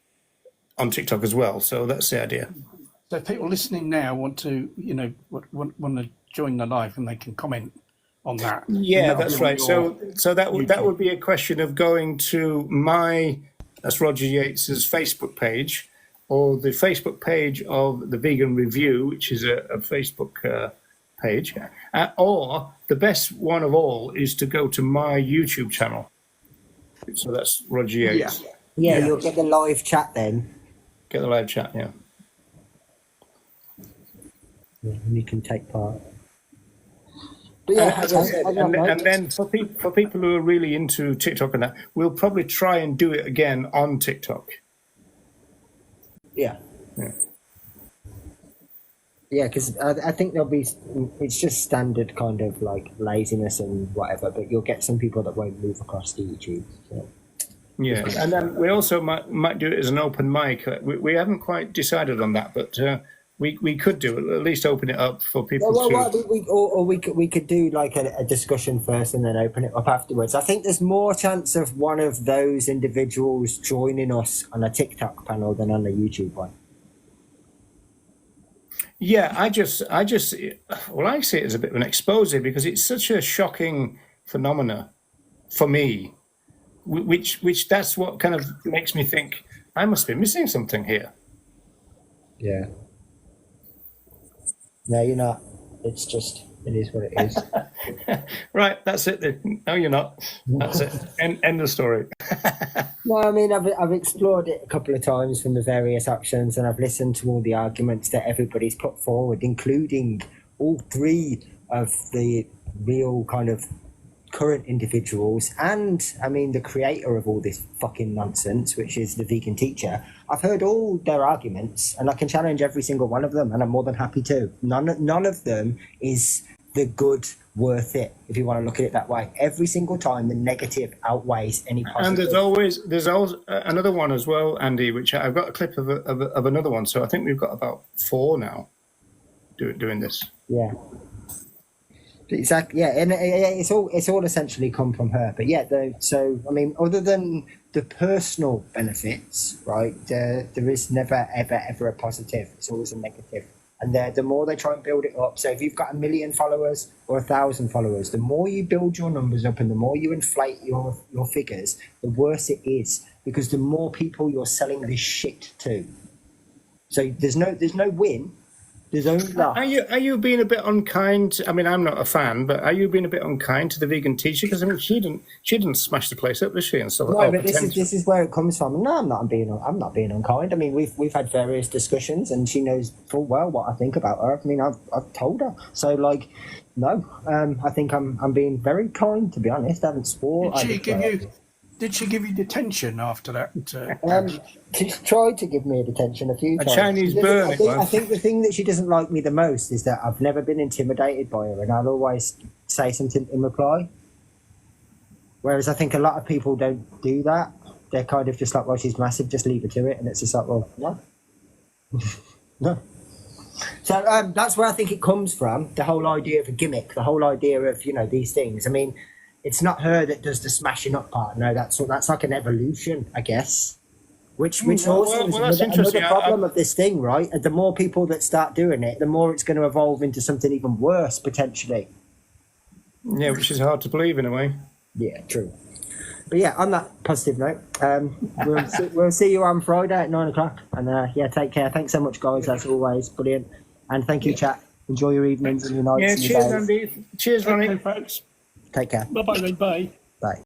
on TikTok as well. So that's the idea. So if people listening now want to, want to join the live, and they can comment on that. Yeah, that's right. So that would be a question of going to that's Roger Yates's Facebook page, or the Facebook page of the Vegan Review, which is a Facebook page, or the best one of all is to go to my YouTube channel. So that's Roger Yates. Yeah, you'll get the live chat then. Get the live chat, yeah. And you can take part. But yeah, and then for people who are really into TikTok and that, we'll probably try and do it again on TikTok. Yeah, because I think there'll be. It's just standard kind of like laziness and whatever, but you'll get some people that won't move across to YouTube. So. Yeah, and then we also might do it as an open mic. We haven't quite decided on that, but we could do it, at least open it up for people to... We could do like a discussion first and then open it up afterwards. I think there's more chance of one of those individuals joining us on a TikTok panel than on a YouTube one. Yeah, I see it as a bit of an expose because it's such a shocking phenomena for me. Which that's what kind of makes me think I must be missing something here. Yeah. No, you're not. It is what it is. Right, that's it then. No, you're not. That's it. End of story. No, I mean, I've explored it a couple of times from the various options, and I've listened to all the arguments that everybody's put forward, including all three of the real kind of current individuals, and I mean the creator of all this fucking nonsense, which is the vegan teacher. I've heard all their arguments, and I can challenge every single one of them, and I'm more than happy to. None of them is the good worth it, if you want to look at it that way. Every single time, the negative outweighs any positive. And there's always another one as well, Andy, which I've got a clip of another one. So I think we've got about 4 now doing this. Yeah. Exactly. Yeah, and it's all essentially come from her. But yeah, so I mean, other than the personal benefits, right? There is never ever a positive. It's always a negative. And the more they try and build it up. So if you've got 1 million followers or 1,000 followers, the more you build your numbers up and the more you inflate your figures, the worse it is, because the more people you're selling this shit to. So there's no win. There's only loss. Are you being a bit unkind? I mean, I'm not a fan, but are you being a bit unkind to the vegan teacher? Because I mean, she didn't smash the place up, did she? And so no, but this is where it comes from. No, I'm not being unkind. I mean, we've had various discussions, and she knows full well what I think about her. I mean, I've told her. So like, no, I think I'm being very kind, to be honest. I haven't swore. Did she give you detention after that? She's tried to give me a detention a few times. A Chinese burn. I think the thing that she doesn't like me the most is that I've never been intimidated by her, and I'll always say something in reply. Whereas I think a lot of people don't do that. They're kind of just like, well, she's massive, just leave her to it. And it's just like, well, no. No. So that's where I think it comes from, the whole idea of a gimmick, the whole idea of, these things. I mean, it's not her that does the smashing up part. No, that's like an evolution, I guess. Which also is that's another interesting. problem of this thing, right? And the more people that start doing it, the more it's going to evolve into something even worse potentially. Yeah, which is hard to believe in a way. Yeah, true. But yeah, on that positive note, we'll see you on Friday at 9 o'clock. And yeah, take care. Thanks so much, guys. As always, brilliant. And thank you, chat. Enjoy your evenings and your nights. Yeah, and your cheers, days. Andy. Cheers, Ronnie. Okay, folks. Take care. Bye-bye, then. Bye.